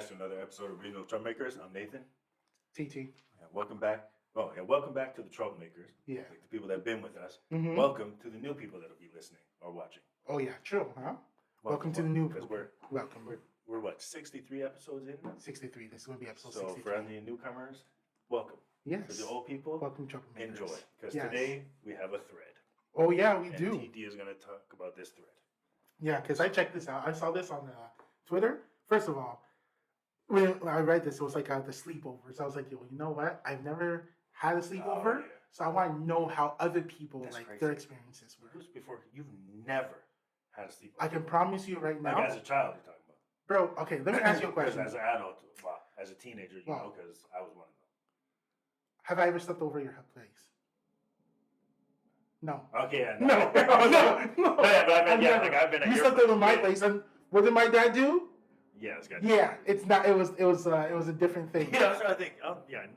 to another episode of Regional Troublemakers. I'm Nathan. TT. Welcome back. Oh, yeah, welcome back to the Troublemakers. Yeah. Like the people that have been with us. Mm-hmm. Welcome to the new people that'll be listening or watching. Oh yeah, true, huh? Welcome to the new people. Welcome. We're what, 63 episodes in? 63. This is going to be episode so 63. for any newcomers, welcome. Yes. For the old people, welcome Troublemakers. Enjoy. Because yes. today we have a thread. Oh yeah, we and do. TT is going to talk about this thread. Yeah, because I checked this out. I saw this on Twitter. First of all, when I read this, it was like the sleepover. So I was like, yo, you know what? I've never had a sleepover, so I want to know how other people their experiences were. Before you've never had a sleepover. I can promise you right now. Like as a child, you're talking about. Bro, okay, let me ask you a question. As an adult, well, as a teenager, you know, because I was one of them. Have I ever slept over at your place? No. Okay, yeah, no. Yeah, but I mean, I've been at your place. You slept over my place, and what did my dad do? Yeah, it's got. Yeah, it's not. It was a different thing. Yeah, that's what I think.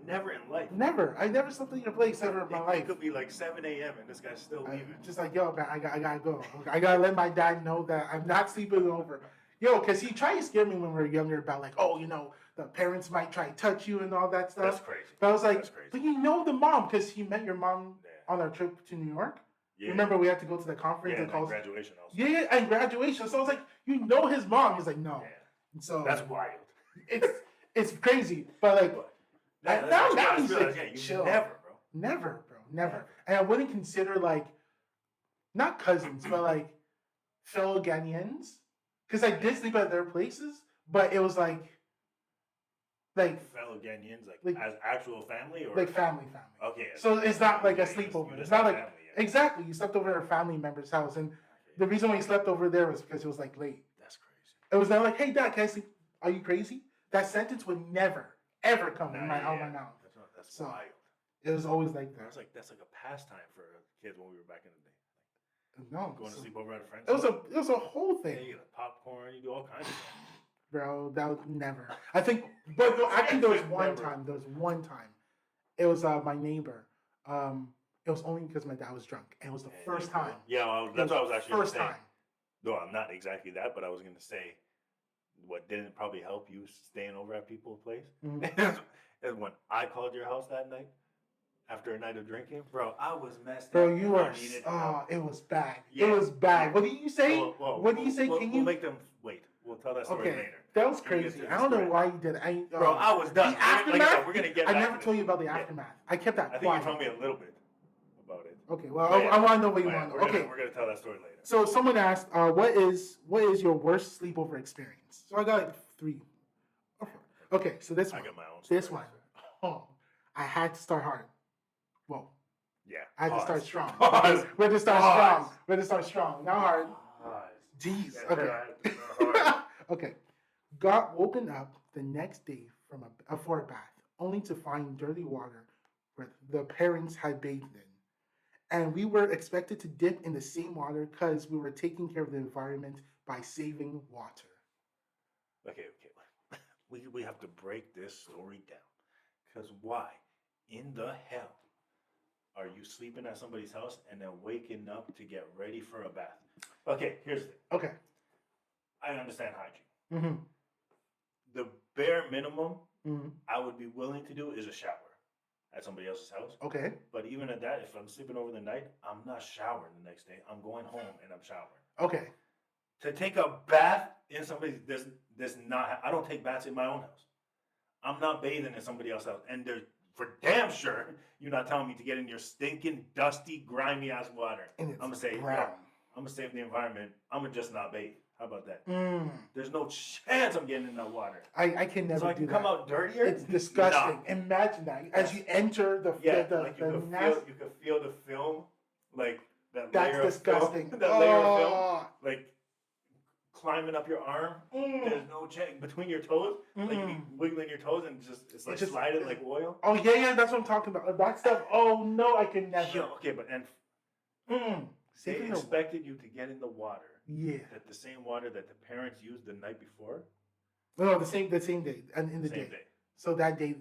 Never in life. Never. I never slept in your place ever in my life. It could be like 7 a.m. and this guy's still leaving. Just like, yo, man, I gotta go. I gotta let my dad know that I'm not sleeping over. Yo, because he tried to scare me when we were younger about like, oh, you know, the parents might try to touch you and all that stuff. That's crazy. But I was like, but you know the mom, because he met your mom on our trip to New York. Yeah. Remember we had to go to the conference and graduation also. Yeah, and graduation. So I was like, you know his mom. He's like, no. Yeah. So that's wild. It's crazy, but like now he's like, chill. Never, bro. Never. And I wouldn't consider like not cousins, but like fellow Ghanaians, because I did sleep at their places, but it was like fellow Ghanaians, like as actual family or like family. Okay. So it's not like a sleepover. It's not like family, exactly. You slept over at a family member's house, and the reason why you slept over there was because it was like late. That's crazy. It was not like, hey, Dad, can I sleep? Are you crazy? That sentence would never, ever come out of my mouth. That's so wild. It was always like that. That's like a pastime for kids when we were back in the day. No. Going to sleep over at a friend's house. It was a whole thing. Yeah, you get popcorn, you do all kinds of stuff. Bro, that was never. I think, but no, actually, there was one time. It was my neighbor. It was only because my dad was drunk, and it was the first time. Yeah, that's what I was actually first time. No, I'm not exactly that, but I was gonna say, what didn't probably help you staying over at people's place is when I called your house that night after a night of drinking, bro. I was messed up. Bro, you were. It was bad. Yeah. It was bad. What did you say? What did you say? Can you make them wait? We'll tell that story later. That was crazy. I don't know why you did it. Bro, I was done. The aftermath. We're gonna get. I never told you about the aftermath. I kept that quiet. I think you told me a little bit about it. Okay, well, I want to know what you want to know. Okay, we're gonna tell that story later. So someone asked, what is your worst sleepover experience? So I got like 3 or 4. Okay, so this one. I got my own. This one. Oh, I had to start hard. Whoa. Yeah. I had to start strong. Pause. We're to start strong. We're to start strong. Not hard. Jeez. Okay. Okay. Got woken up the next day from for a bath, only to find dirty water where the parents had bathed in. And we were expected to dip in the same water because we were taking care of the environment by saving water. Okay. We have to break this story down. Because why in the hell are you sleeping at somebody's house and then waking up to get ready for a bath? Okay, here's the thing. Okay. I understand hygiene. Mm-hmm. The bare minimum I would be willing to do is a shower at somebody else's house. Okay. But even at that, if I'm sleeping over the night, I'm not showering the next day. I'm going home and I'm showering. Okay. To take a bath in somebody's, there's not, I don't take baths in my own house. I'm not bathing in somebody else's house. And there's, for damn sure, you're not telling me to get in your stinking, dusty, grimy ass water. I'm going to say, I'm going to save the environment. I'm going to just not bathe. How about that? There's no chance I'm getting in that water. I can never do that. So I can come out dirtier? It's disgusting. Nah. Imagine that. As you enter the you could feel the film, like that layer disgusting. Of film, that layer of film, like climbing up your arm. There's no chance between your toes, like you wiggling your toes and it's like sliding like oil. Oh yeah, that's what I'm talking about. That stuff. Oh no, I can never. Yo, okay, but they expected you to get in the water. Yeah. That the same water that the parents used the night before? No, the same day. And in the day. So that day,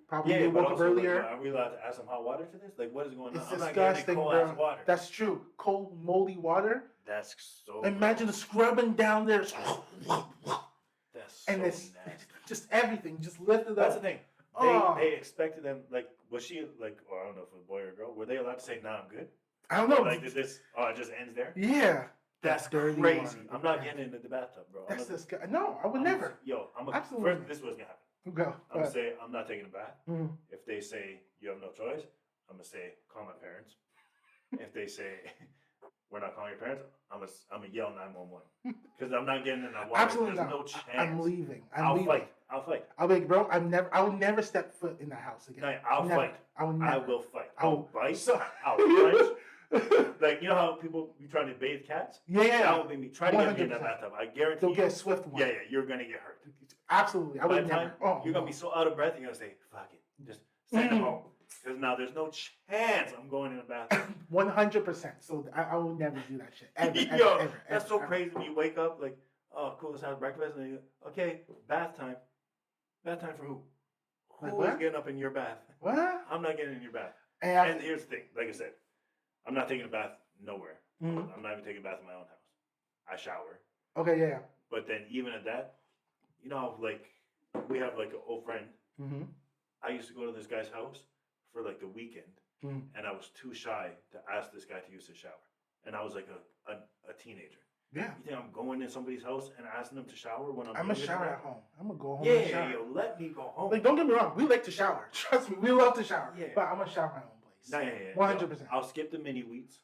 probably they woke up earlier. Are we allowed to add some hot water to this? Like, what is going on? It's disgusting, bro. Water. That's true. Cold, moldy water. That's so Imagine the scrubbing down there. That's so and it's nasty. just everything, just lifted That's the up. thing. Oh. They expected them, like, was she like, or I don't know if it was a boy or a girl, were they allowed to say, "Nah, I'm good"? I don't Or, know. like, did this? Oh, it just ends there. Yeah. That's dirty crazy. water. I'm not getting into the bathtub, bro. That's disgusting. No, I would never. Absolutely. First, this is what's gonna happen. Go. I'm gonna say I'm not taking a bath. Mm. If they say you have no choice, I'm gonna say call my parents. If they say we're not calling your parents, I'm gonna yell 911 because I'm not getting in that water. Absolutely There's not. no chance. I'm leaving. I'll leaving. fight. I'll fight. I'll be like, bro, I will never step foot in that house again. No, I'll never. fight. I will never. I will fight. I will I'll bite. So, I'll punch. Like, you know how people be trying to bathe cats? yeah. That would be me. Try to get me in that 100%. bathtub. I guarantee They'll you. get a swift one. Yeah, you're gonna get hurt. Absolutely. I By would the never. time Oh, you're gonna be so out of breath, you're gonna say, "Fuck it, just send them home." Because now there's no chance I'm going in the bathroom. 100%. So I will never do that shit. Ever, Yo, ever, that's so ever. crazy when you wake up like, "Oh, cool, let's have breakfast," and then you go, "Okay, bath time." Bath time for who? Like Who what? is getting up in your bath? What? I'm not getting in your bath. And And here's the thing, like I said, I'm not taking a bath nowhere. Mhm. I'm not even taking a bath in my own house. I shower. Okay, yeah. But then even at that, you know, like we have like an old friend. Mm-hmm. I used to go to this guy's house for like the weekend, and I was too shy to ask this guy to use his shower. And I was like a teenager. Yeah. You think I'm going in somebody's house and asking them to shower when I'm I'm in gonna shower at home. I'm gonna go home Yeah, and shower. yo, let me go home. Like, don't get me wrong, we like to shower. Trust me, we love to shower. Yeah. But I'm gonna shower my own place. Nah, yeah. 100%. I'll skip the mini wheats.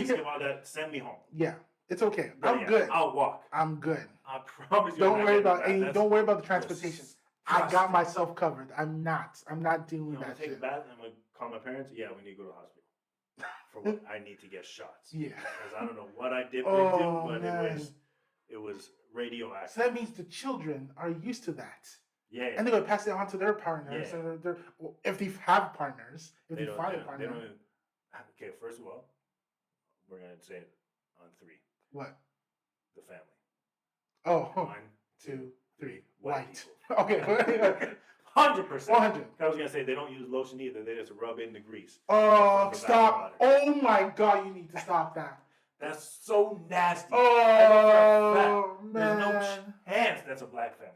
Skip all that. Send me home. Yeah, it's okay. But I'm yeah, good. I'll walk. I'm good. I promise you. Don't I'm not worry getting about that. any. That's Don't worry about the transportation. I got disgusting. myself covered. I'm not dealing You with know, I'm that gonna take a shit. bath and I'm gonna call my parents. Yeah, we need to go to the hospital. For what? I need to get shots. Yeah. Because I don't know what I dipped Oh, into, but man. it was radioactive. So that means the children are used to that, Yeah. and they're gonna pass it on to their partners. Yeah. And well, if they have partners, if they don't- find a don't- partner. don't even- okay, first of all, we're gonna say it on three. What? The family. Oh, 1, 2, 2, 3. White. White. Okay. 100%. 100. I was gonna say they don't use lotion either. They just rub in the grease. Oh, From the stop! bath Oh my God, you need to stop that. That's so nasty. Oh There's no man. chance that's a black family.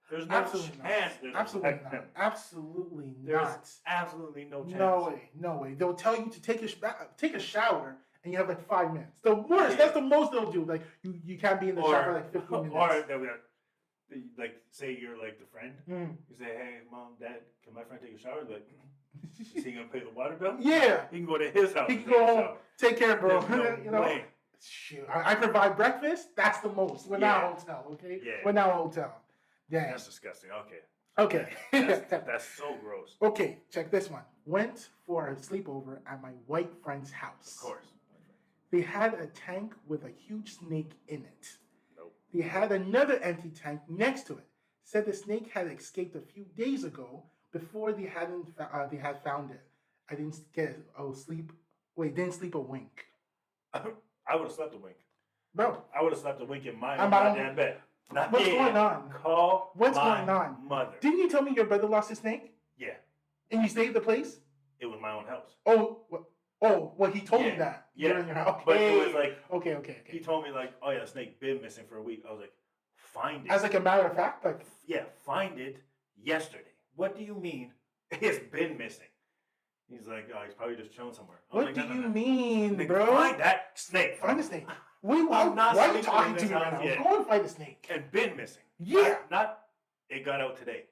There's no Absolutely chance not. there's Absolutely a black not. family. Absolutely There's not. absolutely no chance. No way. No way. They'll tell you to take a shower and you have like 5 minutes. The worst. That's the most they'll do. Like you can't be in the shower for like 15 minutes. Or they'll be like, say you're like the friend. Mm. You say, "Hey, mom, dad, can my friend take a shower?" They're like, is he gonna pay the water bill? Yeah. He can go to his house. He and can take go a home. shower. Take care, bro. There's no You know. way. Shoot. I provide breakfast. That's the most. We're not a hotel, okay? Yeah. We're not a hotel. Yeah. That's disgusting. Okay. Okay. That's so gross. Okay, check this one. Went for a sleepover at my white friend's house. Of course. They had a tank with a huge snake in it. Nope. They had another empty tank next to it. Said the snake had escaped a few days ago before they had found it. I didn't get sleep. Wait, didn't sleep a wink. I would have slept a wink. Bro, I would have slept a wink in my I'm goddamn bed. Not what's here. going on? Call What's my going on? mother. Didn't you tell me your brother lost his snake Yeah, and you stayed at the place? it was my own house. Well, he told me Yeah. that. Yeah. You're in your house. But it Okay. was like, Okay. he told me like, "Oh yeah, snake been missing for a week." I was like, "Find it." As like a matter of fact, like Yeah, find it yesterday. What do you mean it's been missing? He's like, "Oh, he's probably just chilling somewhere." I was what like, do "No, you no. mean, Nigga, bro? Find that snake. Find the snake. Why I'm not are you sleeping talking in to this me right house now? yet. Go and find the snake. And been missing. Yeah. Not it got out today.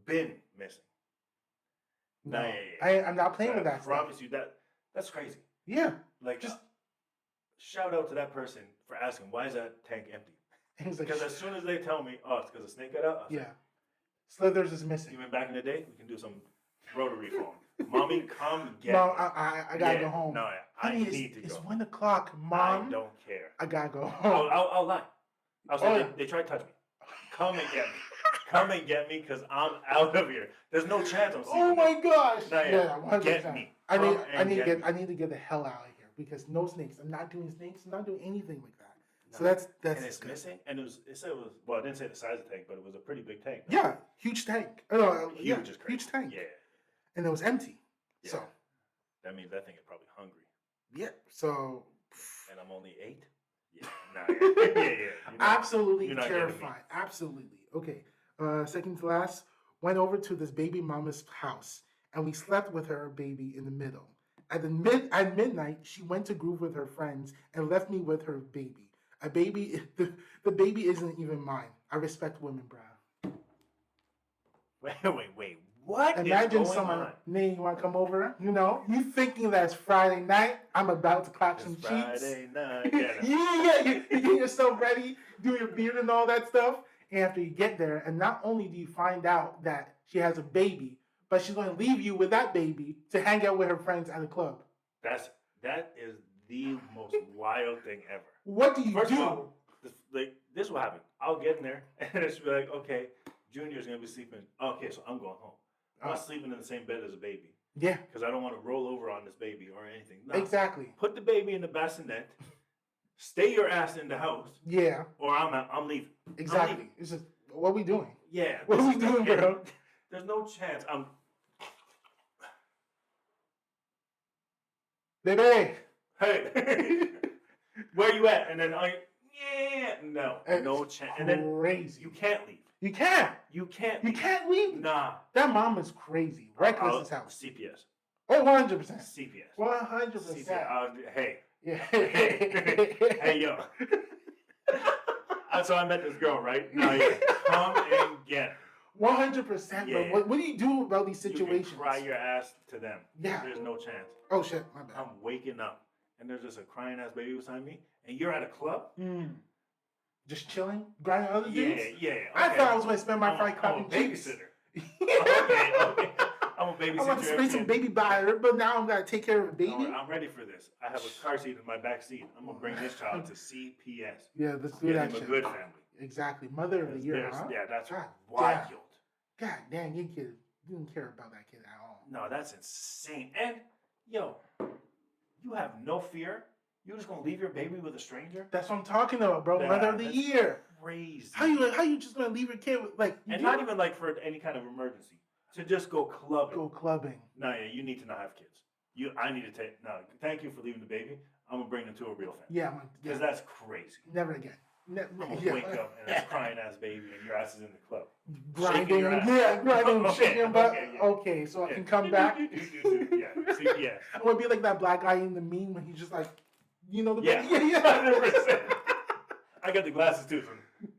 Been missing. No, Nah, yeah. I'm not playing with that I stuff. promise you that's crazy. Yeah. Like, Just- shout out to that person for asking, why is that tank empty? He's like, Because as soon as they tell me, oh, it's because the snake got out, I was yeah. Slithers is like, missing. even back in the day, we can do some rotary phone. Mommy, come get No, me. I gotta go home. No, I Honey, need to it's go. 1 o'clock, Mom. I don't care. I gotta go home. I'll lie. I'll say, Oh, yeah. they tried to touch me. Come and get me. Come and get me because I'm out of here. There's no chance I'm sleeping. Oh my gosh! No, yeah. 100%. Get me. I Come need and to get me. I need to get the hell out of here because no snakes. I'm not doing snakes. I'm not doing anything like that. So No. that's And it's good. missing. And it said it was, well, it didn't say the size of the tank, but it was a pretty big tank. Yeah, huge tank. Oh, Huge yeah, is crazy. huge tank. Yeah. And it was empty. Yeah. So That means that thing is probably hungry. yeah. So And I'm only 8? Yeah. Nah, yeah. You're not- absolutely you're not getting me. terrified. Absolutely. Okay. Second to last, went over to this baby mama's house and we slept with her baby in the middle. At midnight, she went to groove with her friends and left me with her baby. A baby, the baby isn't even mine. I respect women, bruh. Wait. What Imagine is going someone, on? Nate, you want to come over? You know, you thinking that it's Friday night. I'm about to clap some It's cheeks. Friday night. Yeah. You get yourself ready, do your beard and all that stuff. And after you get there, and not only do you find out that she has a baby, but she's going to leave you with that baby to hang out with her friends at a club. That is the most wild thing ever. What do you First do? of all, this will happen. I'll get in there and it's be like, okay, Junior's gonna be sleeping. Okay, so I'm going home. I'm not sleeping in the same bed as a baby. Yeah. Because I don't want to roll over on this baby or anything. No. Exactly. Put the baby in the bassinet. Stay your ass in the house. Yeah. Or I'm leaving. Exactly. I'm leaving. It's just, what are we doing? Yeah. What are we doing, bro? There's no chance. Baby. Hey. Where you at? And then no chance. And then Crazy. you can't leave. You can't. You can't You leave. can't leave. Nah. That mom is crazy. Reckless as hell. CPS. Oh, 100%. CPS. 100%. CPS. Hey. Yeah. Hey, yo. That's how I met this girl, right? Now, yeah. Come and get her. 100%. Yeah. But what do you do about these situations? You can cry your ass to them. Yeah. There's no chance. Oh, shit. My bad. I'm waking up, and there's just a crying ass baby beside me, and you're at a club? Just chilling? Grinding other dudes? Yeah. Okay. I thought I was going to spend my Friday I'm a clapping cheeks. babysitter. okay. I'm a babysitter. I want to spray some baby batter, but now I'm going to take care of a baby? I'm ready for this. I have a car seat in my back seat. I'm going to bring this child to CPS. Yeah, let's do Get that him a shit. good family. Exactly. Mother of the year, huh? Yeah, that's God wild. damn. God damn, you didn't care about that kid at all. No, that's insane. And, yo, you have no fear? You're just going to leave your baby with a stranger? That's what I'm talking about, bro. Yeah, Mother of the year. Crazy. How you just going to leave your kid with, like... And not even, like, for any kind of emergency. To just go clubbing. Go clubbing. No, yeah, you need to not have kids. I need to take... No, thank you for leaving the baby. I'm going to bring them to a real family. Yeah. Because that's crazy. Never again. I'm going to wake up and it's crying ass baby and your ass is in the club. Grinding, shaking butt. Okay, so I can come back. Yeah. I'm gonna be like that black guy in the meme when he's just like, you know the Yeah. 100%. I got the glasses too.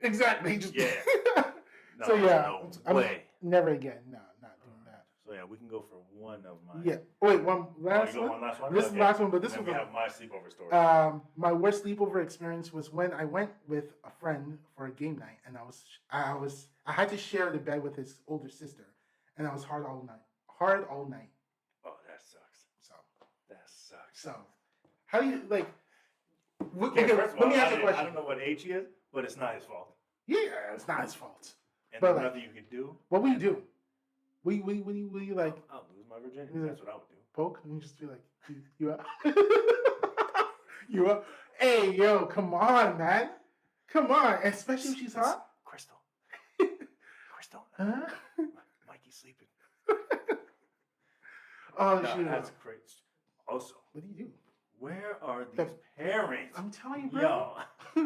Exactly. He just No, so yeah, no way. Never again. No, not doing that. So yeah, we can go for one of mine. Yeah. Wait, one last you one. got one last one. This is the last one, but this and was then we have my sleepover story. my worst sleepover experience was when I went with a friend for a game night, and I had to share the bed with his older sister, and I was hard all night. Oh, that sucks. So, how do you like? Okay, first of all, let me ask you a question. I don't know what age he is, but it's not his fault. Yeah, it's not his fault. And But, there's like, nothing you can do. What would you do? Will you like I'll lose my virginity. That's what I would do. poke and just be like, you up? You up? Hey, yo, come on, man. Come on. Especially if she's hot. Crystal. Huh? Mikey's sleeping. Oh, No, shoot. that's crazy. Also, What do you do? where are these parents? I'm telling you, bro. Yo,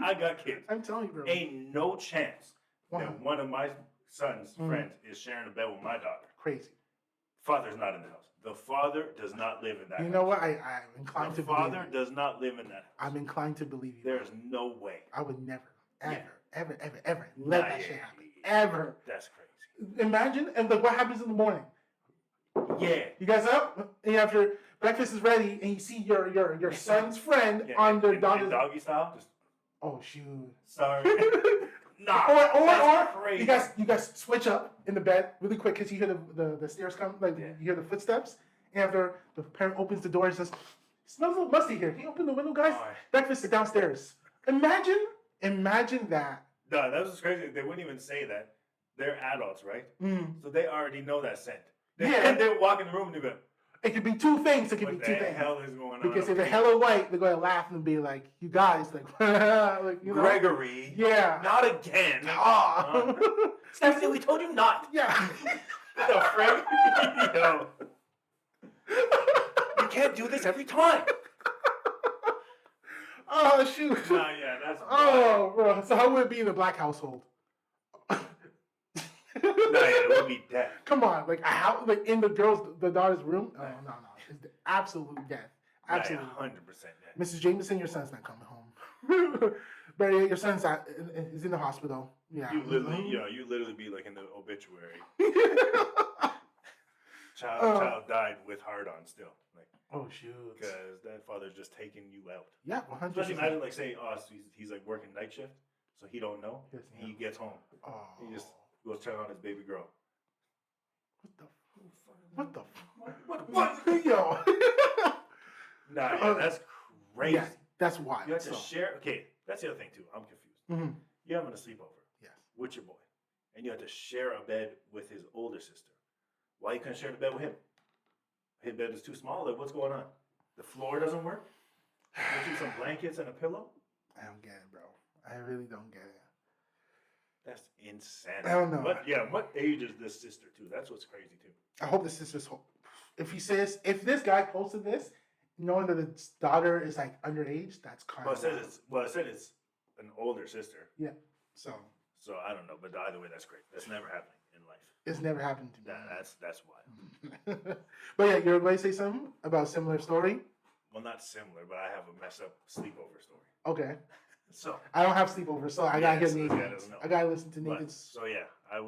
I got kids. I'm telling you, bro. Ain't no chance Wow. that one of my son's friends is sharing a bed with my daughter. Crazy. Father's not in the house. The father does not live in that house. You know what? I'm inclined The to believe father you. does not live in that house. I'm inclined to believe you. There's no way. I would never, Yeah. ever let Nah, that shit happen. Ever. That's crazy. Imagine, and like, what happens in the morning? Yeah. You guys up? And after breakfast is ready, and you see your son's friend Yeah, on their in daughter's. doggy style. Just Oh shoot. sorry. Nah. Or that's crazy. you guys switch up in the bed really quick because you hear the stairs come, like Yeah. you hear the footsteps, and after the parent opens the door and says, "Smells a little musty here. Can you open the window, guys? Alright. Breakfast is downstairs." Imagine that. No, that was crazy. They wouldn't even say that. They're adults, right? Mm. So they already know that scent. Yeah. They walk in the room and they go, It could be two things. It could what be two the things. hell is going on? Because if over they're here? hella white, they're going to laugh and be like, "You guys, like, like you know." Gregory. Yeah. Not again. Ah. Stephanie, we told you not. Yeah. The frick? Yo. You can't do this every time. Oh shoot. Nah, yeah, that's Oh, bro. So how would it be in a black household? No, yeah, it would be death. Come on, like how, like in the daughter's room? Oh no, it's the absolute death. Absolutely, 100% death. Mrs. Jameson, your son's not coming home. But yeah, your son's is in the hospital. Yeah, You literally, you literally be like in the obituary. Child died with hard on still. Like, oh shoot. Because that father's just taking you out. Yeah, 100%. Especially imagine like say, oh, so he's like working night shift, so he don't know. Yes, he gets home. Oh. He just goes check on his baby girl. What? Yo. Nah, yeah, that's crazy. Yeah, that's wild. You have to share. Okay, that's the other thing too. I'm confused. Mm-hmm. You're having a sleepover. Yes. With your boy, and you have to share a bed with his older sister. Why you couldn't share the bed with him? His bed is too small. Like, what's going on? The floor doesn't work. Get you some blankets and a pillow. I don't get it, bro. I really don't get it. That's insanity. I don't know. What age is this sister too? That's what's crazy too. I hope the sister's home. If this guy posted this, knowing that his daughter is like underage, that's kind of. It said it's an older sister. Yeah. So I don't know, but either way, that's great. That's never happening in life. It's never happened to me. That's why. But yeah, you're going to say something about a similar story? Well, not similar, but I have a mess up sleepover story. Okay. So I don't have sleepover, so I gotta hear Nathan's. I gotta listen to Nathan's. So yeah, I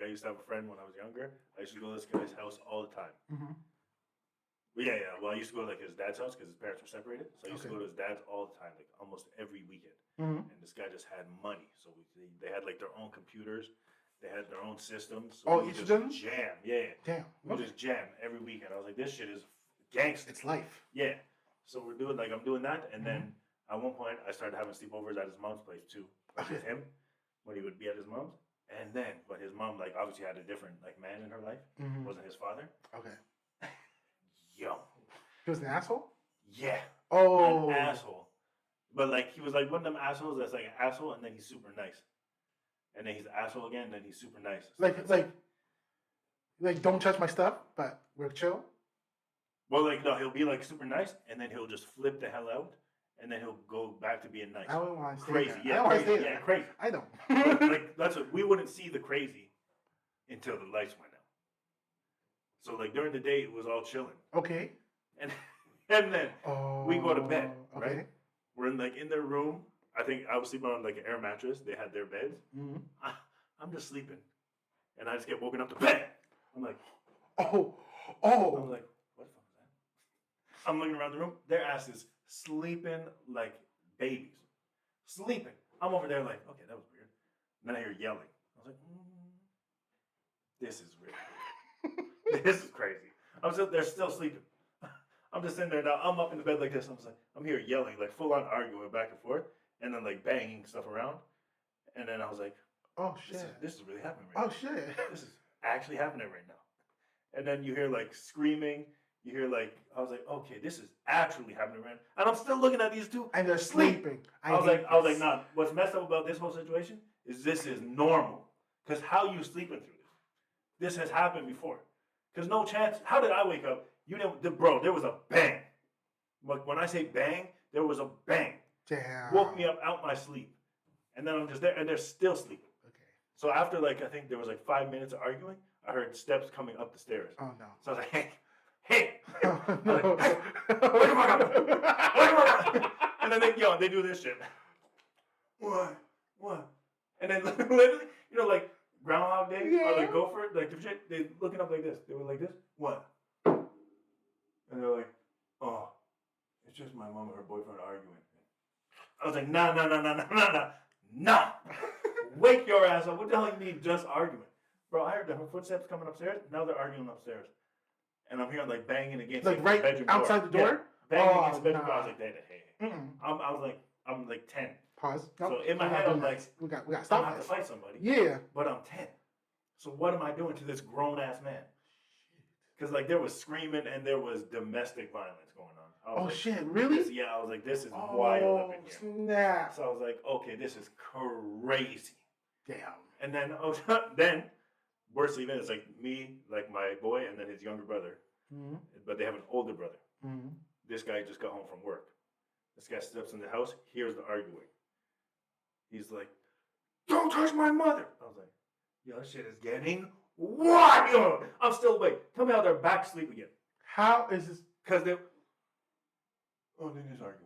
used to have a friend when I was younger. I used to go to this guy's house all the time. Mm-hmm. Yeah. Well, I used to go to like his dad's house because his parents were separated. So I used to go to his dad's all the time, like almost every weekend. Mm-hmm. And this guy just had money, so they had like their own computers, they had their own systems. So each of them? Jam, yeah. Damn. We just jam every weekend. I was like, this shit is gangster. It's life. Yeah. So I'm doing that, and then at one point I started having sleepovers at his mom's place too, with him when he would be at his mom's. And then, but his mom like obviously had a different like man in her life. Mm-hmm. Wasn't his father. Okay. Yo. He was an asshole? Yeah. Oh. An asshole. But like he was like one of them assholes that's like an asshole and then he's super nice. And then he's an asshole again, and then he's super nice. So like don't touch my stuff, but we're chill. Well, like no, he'll be like super nice, and then he'll just flip the hell out, and then he'll go back to being nice. I don't want to stay crazy. there. Yeah, I don't want to crazy. stay there. Yeah, crazy. I don't. But, like that's what we wouldn't see the crazy until the lights went out. So like during the day it was all chilling. Okay. And then we go to bed, right? Okay. We're in their room. I think I was sleeping on like an air mattress. They had their beds. Mm-hmm. I'm just sleeping, and I just get woken up to bang. I'm like, oh. I'm like, what the fuck was that? I'm looking around the room. Their asses sleeping like babies, sleeping. I'm over there like, okay, that was weird. And then I hear yelling. I was like, this is weird. This is crazy. They're still sleeping. I'm just sitting there now. I'm up in the bed like this. I'm here yelling, like full on arguing back and forth, and then like banging stuff around. And then I was like, oh shit, this is really happening right now. Oh shit, this is actually happening right now. And then you hear like screaming. You hear like, I was like, okay, this is actually happening right now. And I'm still looking at these two, and they're sleeping. I was like, nah. What's messed up about this whole situation is this is normal. Because how you sleeping through this? This has happened before. Because no chance. How did I wake up? You know, bro, there was a bang. Like when I say bang, there was a bang. Damn. Woke me up out my sleep. And then I'm just there, and they're still sleeping. Okay. So after like, I think there was like 5 minutes of arguing, I heard steps coming up the stairs. Oh no. So I was like, hey. Oh, no. Like, hey, wake the fuck up. Wake the fuck up. And then they do this shit. What? And then literally, you know, like Groundhog Day or like Gopher, like the shit, they looking up like this. They were like this. What? And they're like, oh, it's just my mom and her boyfriend arguing. I was like, nah. Wake your ass up. What the hell you mean just arguing? Bro, I heard the footsteps coming upstairs. Now they're arguing upstairs. And I'm hearing like banging against like right the bedroom outside door. the door? Yeah, banging against the bedroom door. I Nah. was like, hey. I'm like 10. Pause. So in my head, I'm like, we got to I'm gonna stop have to this. fight somebody. Yeah. But I'm 10. So what am I doing to this grown ass man? Because like there was screaming and there was domestic violence going on. I was like, Shit, really? I was like, this is wild up in here. Snap. So I was like, okay, this is crazy. Damn. And then then worst even is like me, like my boy, and then his younger brother. Mm-hmm. But they have an older brother. Mm-hmm. This guy just got home from work. This guy steps in the house, hears the arguing. He's like, don't touch my mother. I was like, Yo, this shit is getting wild. I'm still awake. Tell me how they're back to sleep again. How is this? Because they. Oh, they just arguing.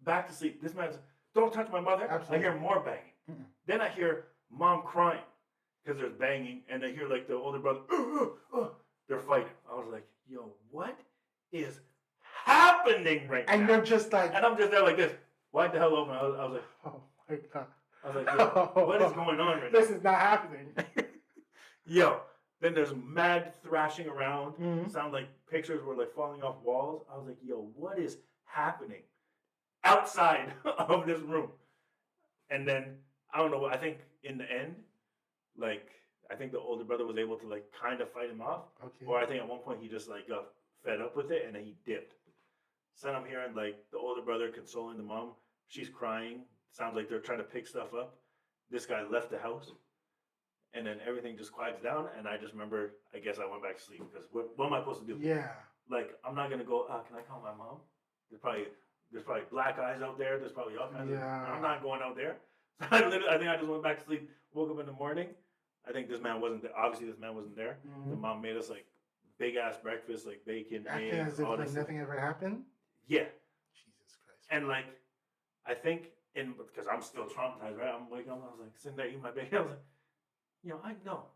Back to sleep. This man's. Don't touch my mother. Absolutely. I hear more banging. Mm-mm. Then I hear mom crying because there's banging, and I hear like the older brother. They're fighting. I was like, yo, what is happening right now? And you're just like, and I'm just there like this. Why the hell open? I was like, oh my God. I was like, yo, what is going on right This now? is not happening. Yo, then there's mad thrashing around. Mhm. Sound like pictures were like falling off walls. I was like, yo, what is happening outside of this room? And then I don't know. I think in the end, like I think the older brother was able to like kind of fight him off, Okay. or I think at one point he just like got fed up with it and then he dipped. So I'm hearing like the older brother consoling the mom. She's crying. Sounds like they're trying to pick stuff up. This guy left the house, and then everything just quiets down. And I just remember, I guess I went back to sleep because what am I supposed to do? Yeah. Like I'm not gonna go. Can I call my mom? There's probably black eyes out there. There's probably all kinds of. I'm not going out there. So I think I just went back to sleep. Woke up in the morning. I think this man wasn't there. Obviously, this man wasn't there. Mhm. The mom made us like big ass breakfast, like bacon, Acting eggs, as if all like this. nothing ever happened. Yeah, Jesus Christ. and like I think because I'm still traumatized, right? I'm waking up. I was like sitting there eating my bacon. I was like, I know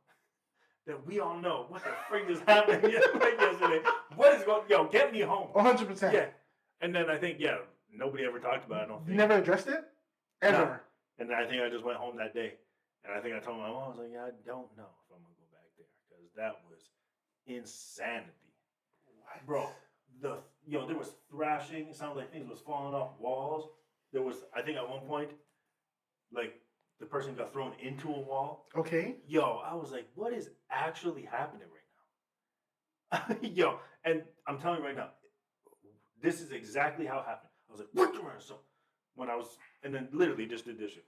that we all know what the freak just happened yesterday. What is going? Yo, get me home. 100%. Yeah, and then I think nobody ever talked about it. I don't think. You never addressed it? Ever? No. And then I think I just went home that day. And I think I told my mom, I was like, I don't know if I'm going to go back there. Because that was insanity. What? Bro, there was thrashing. It sounded like things was falling off walls. There was, I think at one point, like, the person got thrown into a wall. Okay. Yo, I was like, what is actually happening right now? Yo, and I'm telling you right now, this is exactly how it happened. I was like, what the hell? So when I was, and then literally just did this shit.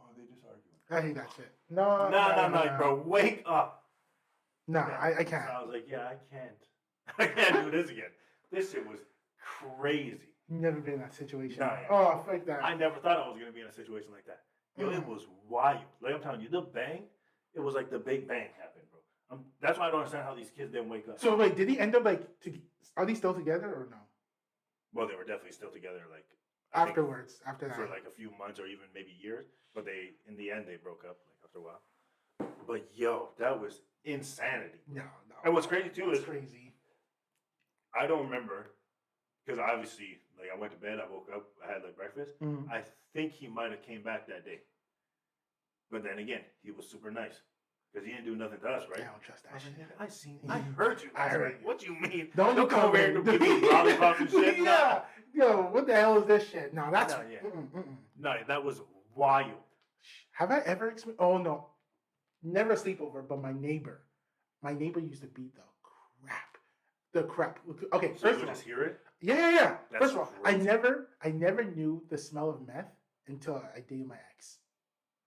Oh, they just arguing. I hate that shit. No, bro, wake up. No, I can't. So I was like, I can't. I can't do this again. This shit was crazy. You've never been in that situation. Nah, yeah. Oh, fuck that. I never thought I was going to be in a situation like that. Yo, it was wild. Like I'm telling you, the bang, it was like the big bang happened, bro. That's why I don't understand how these kids didn't wake up. So wait, did he end up like, are they still together or no? Well, they were definitely still together, like I think Afterwards, after that. for like a few months or even maybe years. But in the end, they broke up like after a while. But yo, that was insanity. No. And what's crazy too That's is crazy. I don't remember because obviously, like I went to bed, I woke up, I had like breakfast. Mhm. I think he might have came back that day. But then again, he was super nice because he didn't do nothing to us, right? I don't trust that shit. I heard you. I heard you. What you mean? Don't you come over here in. to give me lollipops and shit? Yeah. Yo, what the hell is this shit? No, that's. No, yeah. Mm-mm. No, that was wild. Have I ever experienced? Oh no, never a sleepover. But my neighbor used to beat the crap. Okay, So first you of all, just hear it? yeah. That's First of all, crazy. I never knew the smell of meth until I dated my ex.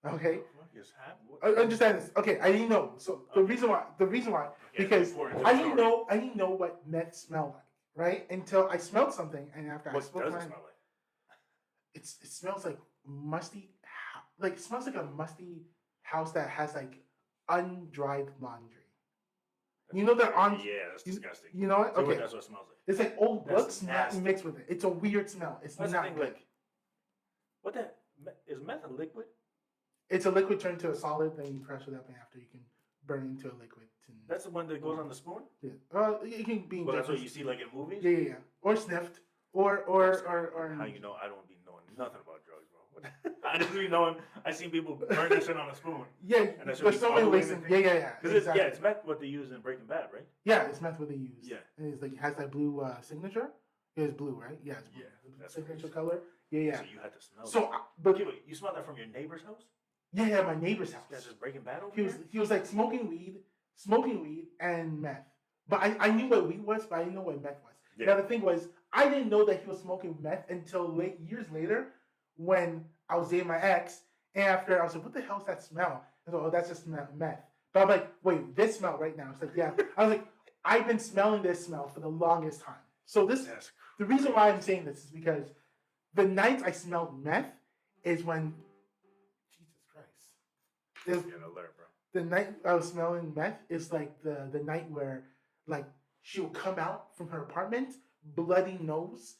Okay, What just happened? understand this. Okay, I didn't know. So the Okay. reason why, Okay, because before it's I a didn't story. know what meth smelled like, right? Until I smelled something, and after I What smoked does it mine, smell like? it smells like musty, like it smells like a musty house that has like undried laundry. You know that on, Yeah, that's disgusting. you know what? So Okay, that's what it smells like. it's like old That's books nasty. mixed with it. It's a weird smell. It's That's not the thing, good. like, what the is meth a liquid? It's a liquid turned to a solid, then you crush it up, and after you can burn it into a liquid. That's the one that goes on the spoon? Yeah. It can be Well, that's injected. what you see like in movies? Yeah. Or sniffed, or How you know I don't be knowing nothing about drugs, bro? I just be knowing, I seen people burn that shit on a spoon. Yeah, And that should there's be so many bubbling ways. and Yeah. Because Exactly. it's meth what they use in Breaking Bad, right? Yeah, it's meth what they use. Yeah. And it's like, it has that blue signature. It is blue, right? Yeah, it's blue. Yeah, The that's signature crazy. color. Yeah. So you had to smell So, it. but Wait, you smelled that from your neighbor's house? yeah, my neighbor's This house. guy's just Breaking Bad over He was here? he was like smoking weed and meth. But I knew what weed was, but I didn't know what meth was. Yeah. Now the thing was, I didn't know that he was smoking meth until years later, when I was dating my ex, and after I was like, "What the hell's that smell?" And so, "Oh, that's just meth." But I'm like, "Wait, this smell right now?" It's like, "Yeah." I was like, "I've been smelling this smell for the longest time." So That's the reason why I'm saying this is because the nights I smelled meth is when, Jesus Christ, You gotta learn, bro. The night I was smelling meth is like the night where like she will come out from her apartment, bloody nose,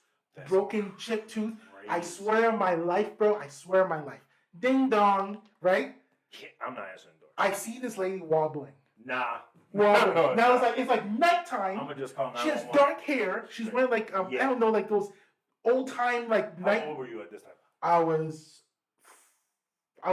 broken chipped tooth. Crazy. I swear on my life, bro. I swear on my life. Ding dong, right? I'm not answering the door. I see this lady wobbling. Nah. Wobbling. No, now it's like nighttime. I'm gonna just call 911. She has dark hair. She's wearing like I don't know, like those old time like night. How old were you at this time? I was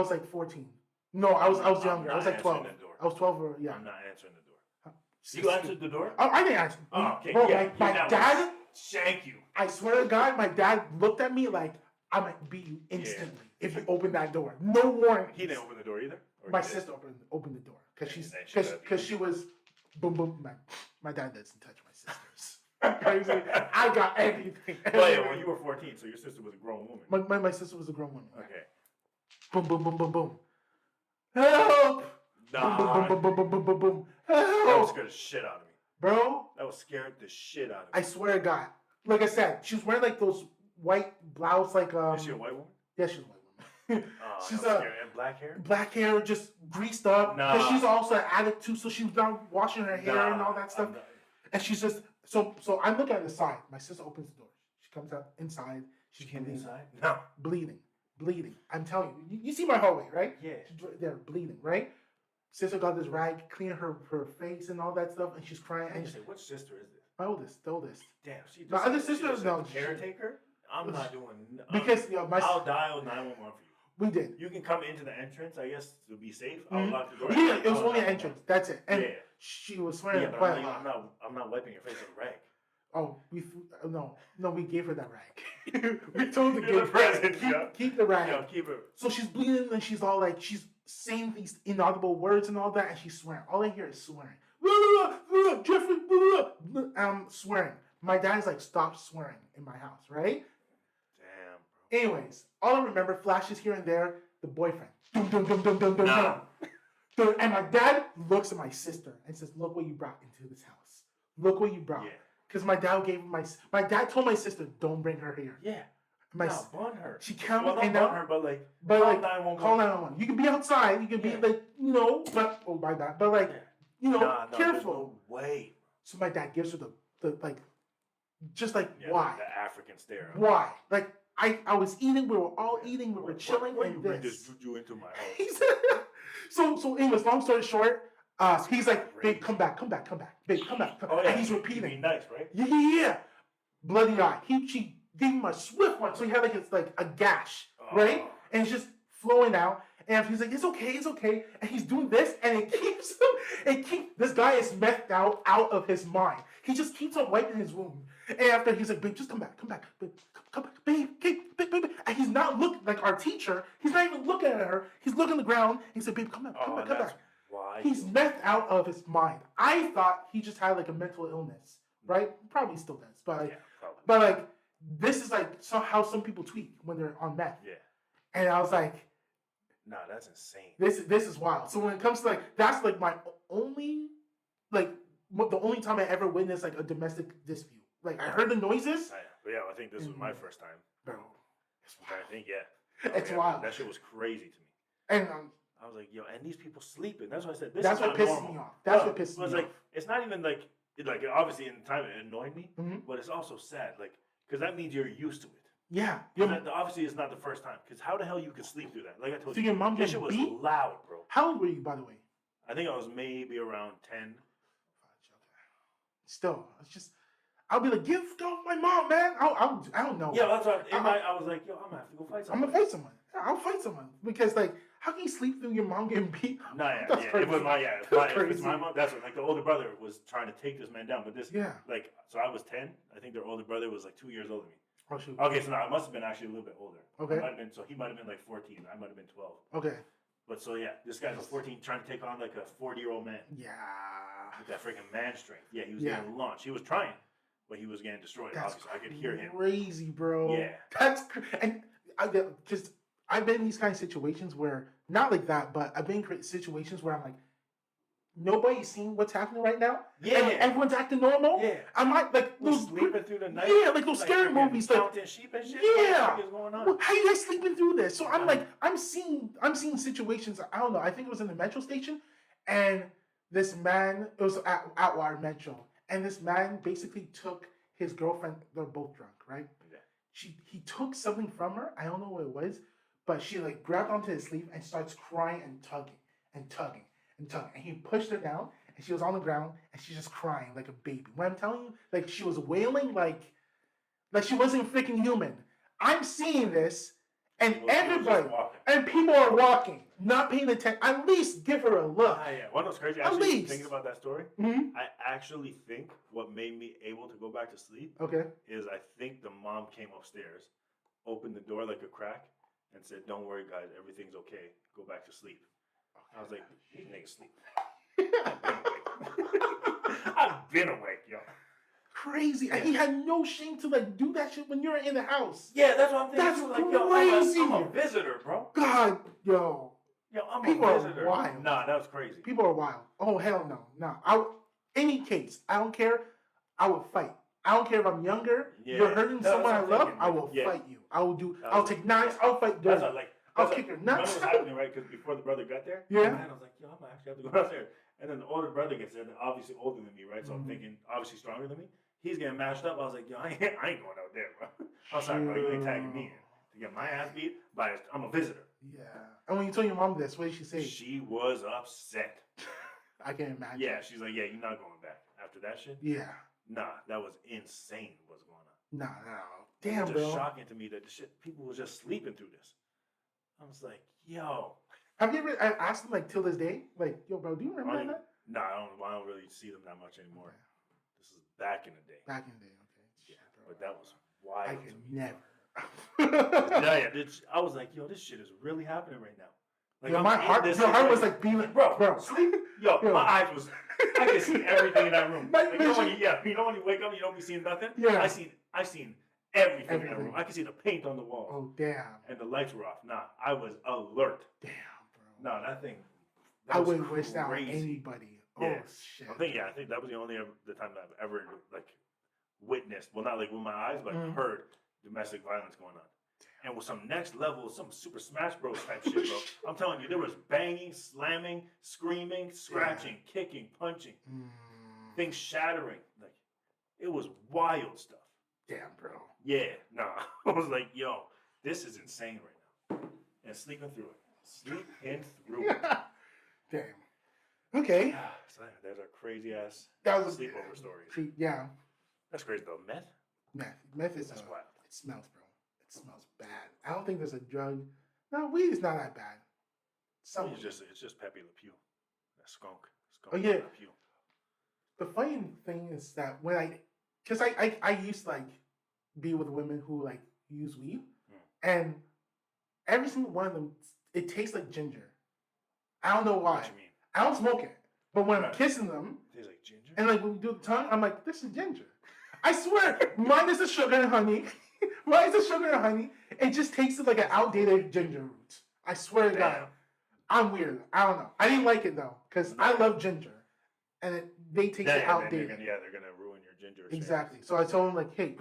like 14. No, I was younger. I was like 12. I was 12 or yeah. I'm not answering the door. You answered the door? I didn't answer. Oh, okay. Bro, yeah, my dad. Shank you. I swear to God, my dad looked at me like I might beat you instantly if you open that door. No warning. He didn't open the door either. My sister opened the door because she was boom boom. My dad doesn't touch my sisters. I got everything. Well, yeah, well, you were 14, so your sister was a grown woman. My sister was a grown woman. Okay. Boom boom boom boom boom. Help! Nah. Boom boom boom boom boom boom boom. Help! That would scare the shit out of me. Bro. That would scare the shit out of me. I swear to God. Like I said, she was wearing like those white blouse, like Is she a white woman? Yeah, she's a white woman. She's and black hair. Black hair, just greased up. Nah. Because she's also an addict too, so she's not washing her hair and all that stuff. And she's just so I'm looking at the side. My sister opens the door. She comes out inside. She came inside. No. Bleeding. I'm telling you. You see my hallway, right? Yeah. She's there bleeding, right? Sister got this rag, cleaning her face and all that stuff, and she's crying. And say, which sister is this? My oldest, the oldest. Damn, she just my other sister is no caretaker. I'm not doing because I'll dial 911 for you. We did. You can come into the entrance, I guess, to be safe. I'll lock the door. Yeah, it was only an entrance. That's it. And yeah. She was swearing. Yeah, but I'm not wiping your face with a rag. Oh, we gave her that rag. We told her to give her keep the rag. Yeah, keep it. So she's bleeding and she's all like, she's saying these inaudible words and all that, and she's swearing. All I hear is swearing. Jeffrey, swearing. My dad's like, stop swearing in my house, right? Damn, bro. Anyways, all I remember, flashes here and there, the boyfriend. Dum, dum, dum, dum, dum, dum, dum. And my dad looks at my sister and says, look what you brought into this house. Look what you brought. Yeah. Because my dad told my sister, don't bring her here. Yeah. Bun her. She can't. Well, not bun her, but call 911. Call 911. You can be outside. You can be like, but by that. But like, careful. No way. So my dad gives her the like, just like why? The African stare. Why? Like I was eating. We were all eating. We were chilling. Why and you bring this juju into my house? So anyways, long story short. He's like, babe, come back, babe, come back. Oh, yeah. And he's repeating. Be nice, right? Yeah. Bloody eye. She gave him a swift one, so he had like a gash, right? And it's just flowing out. And he's like, it's okay. And he's doing this, and this guy is methed out of his mind. He just keeps on wiping his wound. And after he's like, babe, just come back, babe, come back, babe. And he's not looking like our teacher. He's not even looking at her. He's looking at the ground. He said, babe, come back. Why? He's methed out of his mind. I thought he just had like a mental illness, right? Probably still does, but but like this is like how some people tweet when they're on meth. Yeah. And I was like, nah, that's insane. This is wild. So when it comes to like that's like my only the only time I ever witnessed like a domestic dispute. Like I heard the noises. I think this was my first time. Bro, I think it's wild. That shit was crazy to me. And I was like, yo, and these people sleeping. That's what I said. That's what pisses me off. That's what pisses me off. Like, it's not even like obviously in the time it annoyed me, but it's also sad, like, because that means you're used to it. Yeah. Obviously, it's not the first time. Because how the hell you could sleep through that? Like I told so you, your mom this shit was loud, bro. How old were you, by the way? I think I was maybe around 10. Still, it's just. I'll be like, give off my mom, man. I don't know. Yeah, that's what I was like, yo, I'm gonna have to go fight someone. I'm gonna fight someone. I'll fight someone because like, how can you sleep through your mom getting beat? Nah, it was my mom. That's what, like the older brother was trying to take this man down, but like, so I was 10. I think their older brother was like 2 years older than me. Oh shoot. Okay, so now I must have been actually a little bit older. Okay. He might have been like 14. I might have been 12. Okay. But so yeah, this guy's 14 trying to take on like a 40-year-old man. Yeah. With that freaking man strength. Yeah, he was getting launched. He was trying. But he was getting destroyed. That's obviously, I could hear him. Crazy, bro. Yeah. And I've been in these kind of situations where not like that, but I've been in situations where I'm like, nobody's seeing what's happening right now. Yeah. And everyone's acting normal. Yeah. I'm like Those those sleeping through the night. Yeah, like those scary freaking movies. Like counting sheep and shit. yeah. What is going on? Well, how you guys sleeping through this? So I'm like, I'm seeing situations. I don't know. I think it was in the metro station, and this man. It was at Atwater Metro, and this man basically took his girlfriend. They're both drunk, right? Yeah. He took something from her. I don't know what it was, but she like grabbed onto his sleeve and starts crying and tugging and tugging and tugging. And he pushed her down, and she was on the ground, and she's just crying like a baby. When I'm telling you, like she was wailing like she wasn't freaking human. I'm seeing this, and everybody, and people are walking, not paying attention. At least give her a look. Yeah. One of those crazy. At Actually, least. thinking about that story, Mm-hmm. I actually think what made me able to go back to sleep Okay. is I think the mom came upstairs, opened the door like a crack, and said, "Don't worry, guys, everything's okay. Go back to sleep." I was like, "These niggas sleep." I've been awake, yo. Crazy. And he had no shame to like do that shit when you're in the house. Yeah, that's what I'm thinking. That's like, yo, crazy. I'm a visitor, bro. God, yo. Yo, I'm People a visitor. are wild. Nah, that was crazy. People are wild. Oh hell no. No. Any case, I don't care. I will fight. I don't care if I'm younger. Yeah. You're hurting That's someone I what I'm love. thinking, I will yeah. fight you. I will do. That I'll was take like- knives. I'll fight dirty. That's like. I'll That's kick her what nuts. was happening, right? Because before the brother got there, Yeah. man, I was like, yo, I'm actually have to go downstairs. And then the older brother gets there, they're obviously older than me, right? So I'm thinking, obviously stronger than me. He's getting mashed up. I was like, yo, I ain't going out there, bro. I'm sorry, bro. You ain't tagging me in to get my ass beat. But I'm a visitor. Yeah. And when you told your mom this, what did she say? She was upset. I can't imagine. Yeah, she's like, yeah, you're not going back after that shit. Yeah. Nah, that was insane. What's going on? No. Damn, It's bro. just shocking to me that the shit people was just sleeping through this. I was like, yo. Have you ever asked them like till this day? Like, yo, bro, do you remember that? No, I don't really see them that much anymore. Okay. This is back in the day. Back in the day, okay. Yeah, but that was wild. I to could me. never. I was like, yo, this shit is really happening right now. Like, Yo, I'm my in heart this was situation. like beating, bro. Sleep. Yo, Yo. my eyes was. I could see everything in that room. Night Like, you know when vision. you when you wake up, you don't be seeing nothing. Yeah. I seen everything in that Everything. room. I could see the paint on the wall, Oh damn. and the lights were off. Nah, I was alert. Damn, bro. No, that thing. I was wouldn't wish that on crazy. anybody. Yeah. Oh shit. I think that was the only the time that I've ever like witnessed. Well, not like with my eyes, but Mm. heard domestic violence going on. And with some next level, some Super Smash Bros type shit, bro. I'm telling you, there was banging, slamming, screaming, scratching, kicking, punching, things shattering. Like, it was wild stuff. Damn, bro. Yeah, nah. I was like, yo, this is insane right now. And sleeping through it. Sleeping through it. Damn. Okay. So there's our crazy ass That was sleepover stories. Yeah. That's crazy though. Meth? Meth is That's wild. It smells, bro. It smells bad. I don't think there's a drug. No, weed is not that bad. Some. It's just Pepe Le Pew. That skunk. Oh, yeah. Le Pew. The funny thing is that when because I used to like be with women who like use weed, and every single one of them, it tastes like ginger. I don't know why. What you mean? I don't smoke it, but when I'm Right. kissing them, It tastes like ginger? and like when we do the tongue, I'm like, this is ginger. I swear, minus the sugar and honey, minus the sugar and honey, it just tasted like an outdated ginger root. I swear to God, Damn. I'm weird. I don't know. I didn't like it though, because I love ginger, and they taste it outdated. They're gonna ruin your ginger. Exactly. So I told him like, hey,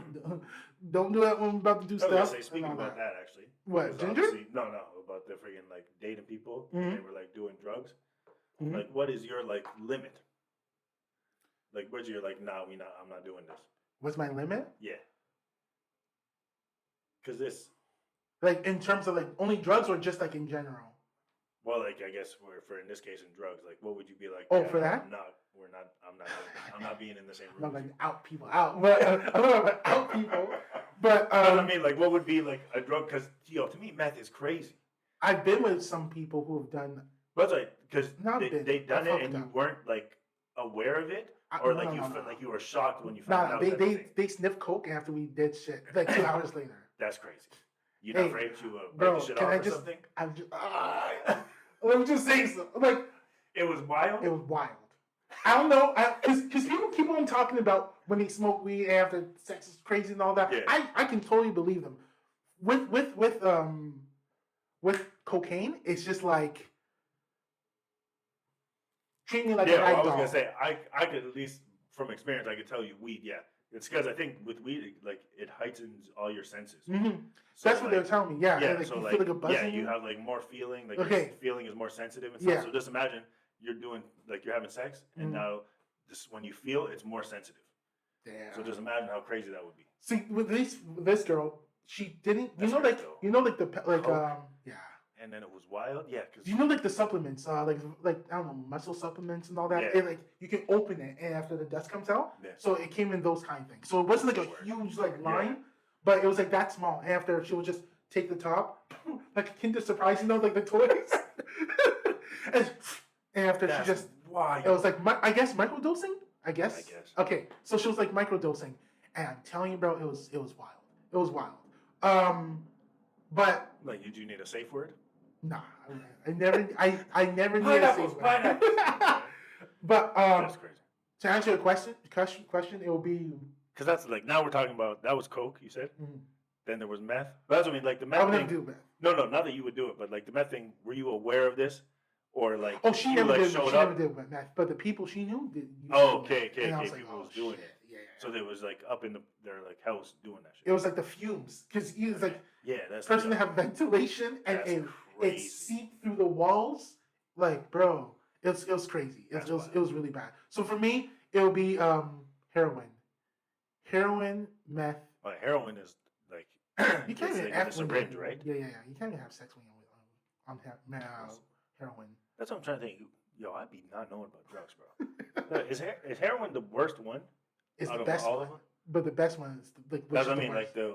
don't do that when I'm about to do I was gonna stuff. say, speaking and all about that, actually. What, because ginger? obviously- No, about the freaking like dating people. Mhm. They were like doing drugs. Mhm. Like, what is your like limit? Like, where's your like? Nah, I'm not doing this. What's my limit? Yeah. Cause this. Like in terms of like only drugs or just like in general? Well, like I guess for in this case in drugs, like what would you be like? Oh, yeah, for that? I'm not being in the same I'm not room. gonna out people out, but I'm not gonna out people. But I mean, like, what would be like a drug? Because to me, meth is crazy. I've been with some people who have done. But like, because Not been. they done I it and you fucked up. weren't like aware of it, I- or no, like no, you no, felt no. like you were shocked when you found Nah, out. that thing. they sniffed coke after we did shit. Like 2 hours later. That's crazy. You're not Hey, afraid to break Bro, the shit can off I or just? something? I'm just. Let me just say something. Like It was wild. it was wild. I don't know, because people keep on talking about when they smoke weed after sex is crazy and all that. Yeah. I can totally believe them. With cocaine, it's just like treat me like a Yeah, well, rag I was doll. gonna say I could at least from experience I could tell you weed. Yeah, it's because I think with weed like it heightens all your senses. Mm-hmm. So That's what they were telling me. Yeah, yeah, like so you like feel like a buzz yeah, in you you. have like more feeling. Like Okay. your feeling is more sensitive and stuff. Yeah. So just imagine you're doing like you're having sex, and now this when you feel it's more sensitive. Damn. So just imagine how crazy that would be. See, with this girl, she didn't. That's crazy, though. Like Coke. yeah. And then it was wild, yeah. Cause You know, like the supplements, like I don't know, muscle supplements and all that. Yeah. It, like you can open it, and after the dust comes out, Yeah. so it came in those kind of things. So it wasn't like a huge like line, but it was like that small. And after she would just take the top, like a Kinder Surprise, you know, like the toys, and after she just, wild. it was like I guess microdosing. I guess. Okay, so she was like microdosing, and I'm telling you, bro, it was wild. It was wild. But like, did you need a safe word? Nah, I never need a safe word. But That's crazy. to answer your question, it will be because that's like now we're talking about that was coke. You said. Mm-hmm. Then there was meth. But that's what I mean. Like the meth I would thing. never do meth. No, not that you would do it, but like the meth thing. Were you aware of this, or like? Oh, she you, never like, did. Showed She up? never did meth, but the people she knew did. Okay. And I was People like, was doing shit. it. Yeah. So there was like up in their like house doing that shit. It was like the fumes, because it was like that's person to have ventilation and it seeped through the walls. Like, bro, it was crazy. It was really bad. So for me, it would be heroin, meth. Well, heroin is like You can't even have a syringe, right? Yeah. You can't even have sex when you're on heroin. That's what I'm trying to think. Yo, I'd be not knowing about drugs, bro. Is heroin the worst one? It's out the of best all one. of them? But the best one is That's what I mean, like the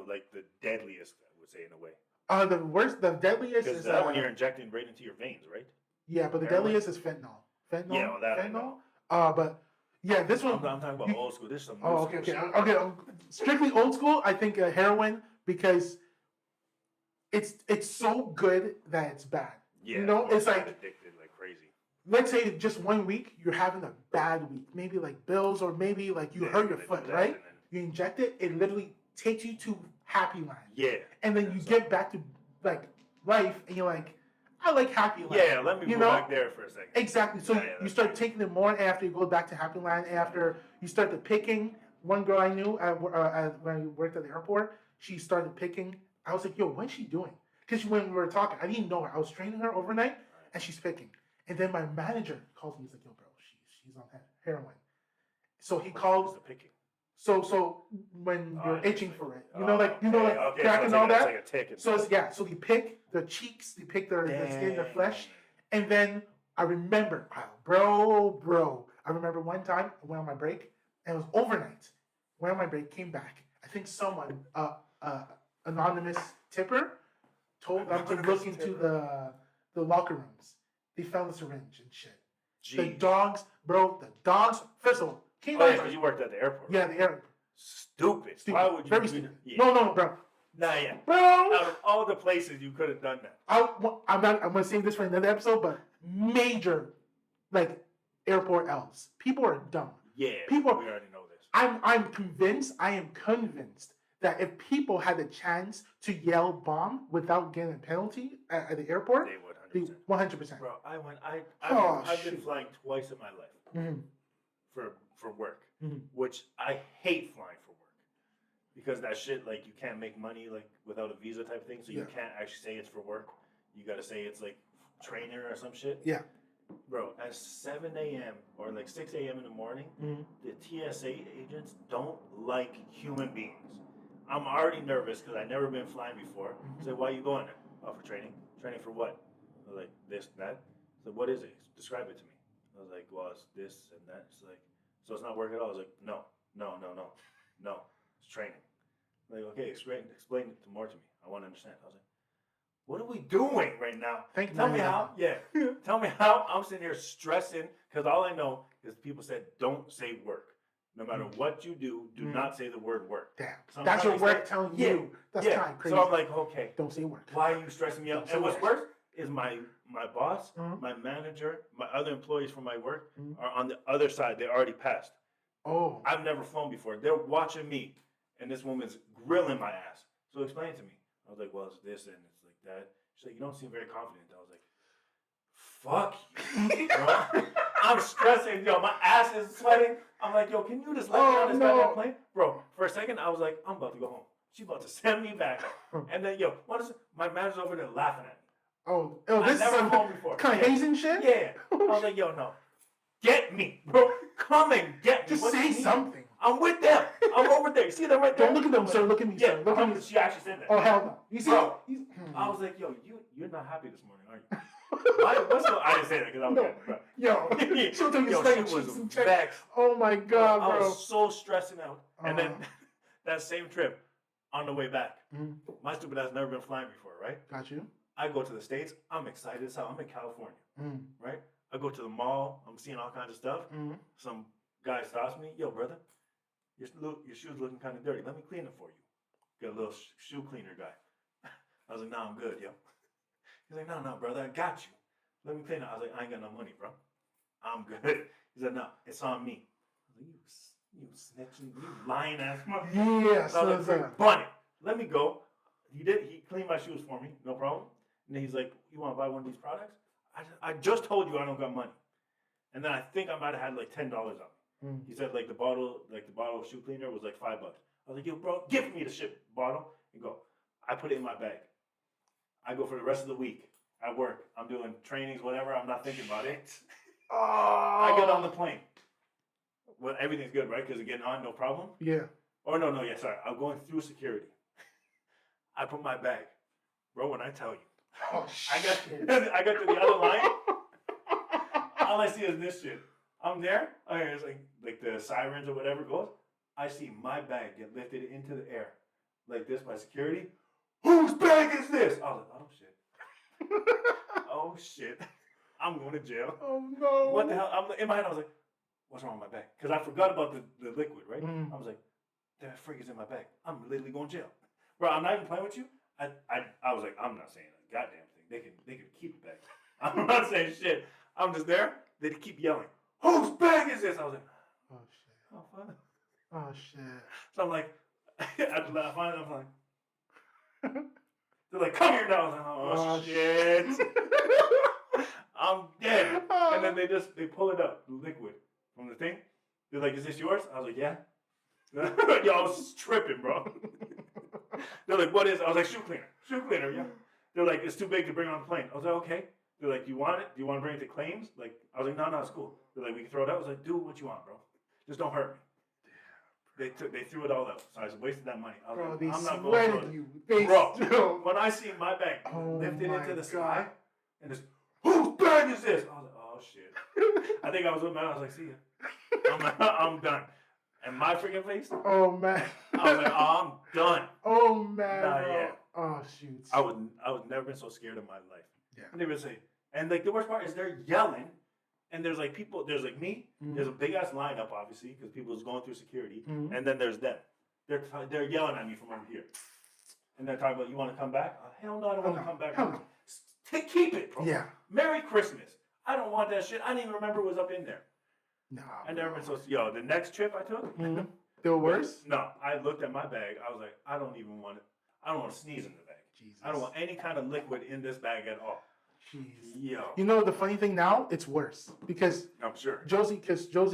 deadliest, I would say in a way. The deadliest Because is that one you're injecting right into your veins, right? Yeah, but the deadliest is fentanyl. Yeah, well, that fentanyl. But yeah, this one. I'm talking about old school. This is some Oh, new okay. school Strictly old school. I think heroin because it's so good that it's bad. Yeah, you know, it's like addicted like crazy. Let's say just 1 week you're having a bad week, maybe like bills or maybe like you hurt your foot, right? You inject it, it literally takes you to happy land. Yeah. And then you get back to like life, and you're like, I like happy land. Yeah, let me go back there for a second. Exactly. So you start taking it more after you go back to happy land. After you start the picking. One girl I knew when I worked at the airport, she started picking. I was like, yo, what's she doing? Because when we were talking, I didn't know her. I was training her overnight, and she's picking. And then my manager calls me. He's like, yo, bro, she's on heroin. So he called. The picking? So when you're itching for it, like crack and all that. Like a tick So so they pick the cheeks, they pick their skin, their flesh, and then I remember, bro. I remember one time I went on my break, and it was overnight. Went on my break, came back. I think someone, anonymous tipper, told them to look into the locker rooms. They found the syringe and shit. Jeez. The dogs. First of all. Because you worked at the airport. Yeah, the airport. Stupid. Why would you? Very stupid. Yeah. No, bro. Nah, yeah. Bro. Out of all the places you could have done that. I'm gonna save this for another episode, but major, like airport L's. People are dumb. Yeah. We already know this. I am convinced that if people had the chance to yell bomb without getting a penalty at the airport, they would 100%. Bro, I've been flying twice in my life. Mm-hmm. For work, which I hate flying for work because that shit like you can't make money like without a visa type thing, so you can't actually say it's for work. You gotta say it's like trainer or some shit. Yeah, bro. At 7 a.m. or like 6 a.m. in the morning, the TSA agents don't like human beings. I'm already nervous because I've never been flying before. So why are you going there? Oh, for training. Training for what? I was like this, that. So what is it? Describe it to me. I was like, well, it's this and that. It's like. So it's not work at all. I was like, no, it's training. Like, okay, explain it more to me. I want to understand. I was like, what are we doing right now? Tell me how. Yeah, tell me how. I'm sitting here stressing because all I know is people said don't say work. No matter what you do, do not say the word work. Damn, so that's your work telling you. That's kind of crazy. So I'm like, okay, don't say work. Why are you stressing me out? And what's worse is my boss, my manager, my other employees from my work are on the other side. They already passed. Oh. I've never flown before. They're watching me, and this woman's grilling my ass. So explain it to me. I was like, well, it's this and it's like that. She's like, you don't seem very confident. I was like, fuck you, bro. I'm stressing, yo. My ass is sweating. I'm like, yo, can you just let me on this goddamn plane, bro? For a second, I was like, I'm about to go home. She about to send me back, and then yo, what is it? My manager's over there laughing at me. This I never is home before. Kind of hazing shit. Yeah. I was like, yo, no, get me, bro. Come and get me. Just say something. I'm with them. I'm over there. You see them right there? Don't look at them, sir. Look at me, sir. Look at me. She actually said that. Oh, hell no. You see? Bro, I was like, yo, you're not happy this morning, are you? I didn't say that because I was like, yo, she'll tell you she was vexed. Oh my God, bro. I was so stressing out. And then that same trip, on the way back, my stupid ass never been flying before, right? Got you. I go to the States. I'm excited. So I'm in California, right? I go to the mall. I'm seeing all kinds of stuff. Some guy stops me. Yo, brother, your shoes looking kind of dirty. Let me clean it for you. Get a little shoe cleaner guy. I was like, nah, I'm good, yo. He's like, no, brother, I got you. Let me clean it. I was like, I ain't got no money, bro. I'm good. He said, no, it's on me. I was like, you snitching, you lying ass motherfucker. Yes. I was like, Bunny, let me go. He cleaned my shoes for me, no problem. And then he's like, you want to buy one of these products? I just told you I don't got money. And then I think I might have had like $10 on me. He said like the bottle of shoe cleaner was like $5. I was like, yo, bro, give me the shit bottle and go. I put it in my bag. I go for the rest of the week at work. I'm doing trainings, whatever. I'm not thinking about it. I get on the plane. Well, everything's good, right? Because it's getting on, no problem. Yeah. Oh, no, sorry. I'm going through security. I put my bag. Bro, when I tell you, I got to the other line. All I see is this shit. I'm there. It's like the sirens or whatever goes. I see my bag get lifted into the air like this by security. Whose bag is this? I was like, oh shit. Oh shit. I'm going to jail. Oh no. What the hell? In my head, I was like, what's wrong with my bag? Because I forgot about the liquid, right? I was like, that freak is in my bag. I'm literally going to jail. Bro, I'm not even playing with you. I was like, I'm not saying a goddamn thing. They can keep the bag. I'm not saying shit. I'm just there. They keep yelling, whose bag is this? I was like, oh shit. Oh fuck. Oh shit. So I'm like, I finally, I'm like, they're like, come here now. I was like, oh shit. I'm dead. And then they pull it up, the liquid from the thing. They're like, is this yours? I was like, yeah. Yo, I was tripping, bro. They're like, what is it? I was like, shoe cleaner, yeah. They're like, it's too big to bring on the plane. I was like, okay. They're like, do you want it? Do you want to bring it to claims? Like, I was like, no, it's cool. They're like, we can throw it out. I was like, do what you want, bro. Just don't hurt me. They threw it all out, so I was wasting that money. I was bro, like, they I'm not going to throw it. You. Bro, when I see my bag lifted into the sky, and it's, whose bag is this? I was like, oh shit. I think I was with my, I was like, see ya. I'm done. And my freaking face. Oh man. I was like, oh, I'm done. Oh man. Nah, bro. yeah. Oh shoot. I would never been so scared in my life. Yeah. And they would say, and like the worst part is they're yelling, and there's like people, there's like me, there's a big ass lineup obviously because people is going through security, and then there's them. They're yelling at me from over here, and they're talking about, you want to come back? Hell no, I don't want to come back. Hell no. Keep it, bro. Yeah. Merry Christmas. I don't want that shit. I didn't even remember it was up in there. Nah. I never been so. Yo, the next trip I took. They were worse? No, I looked at my bag. I was like, I don't want to sneeze in the bag. Jesus. I don't want any kind of liquid in this bag at all. Jeez. Yo. You know the funny thing now? It's worse because I'm sure. Josie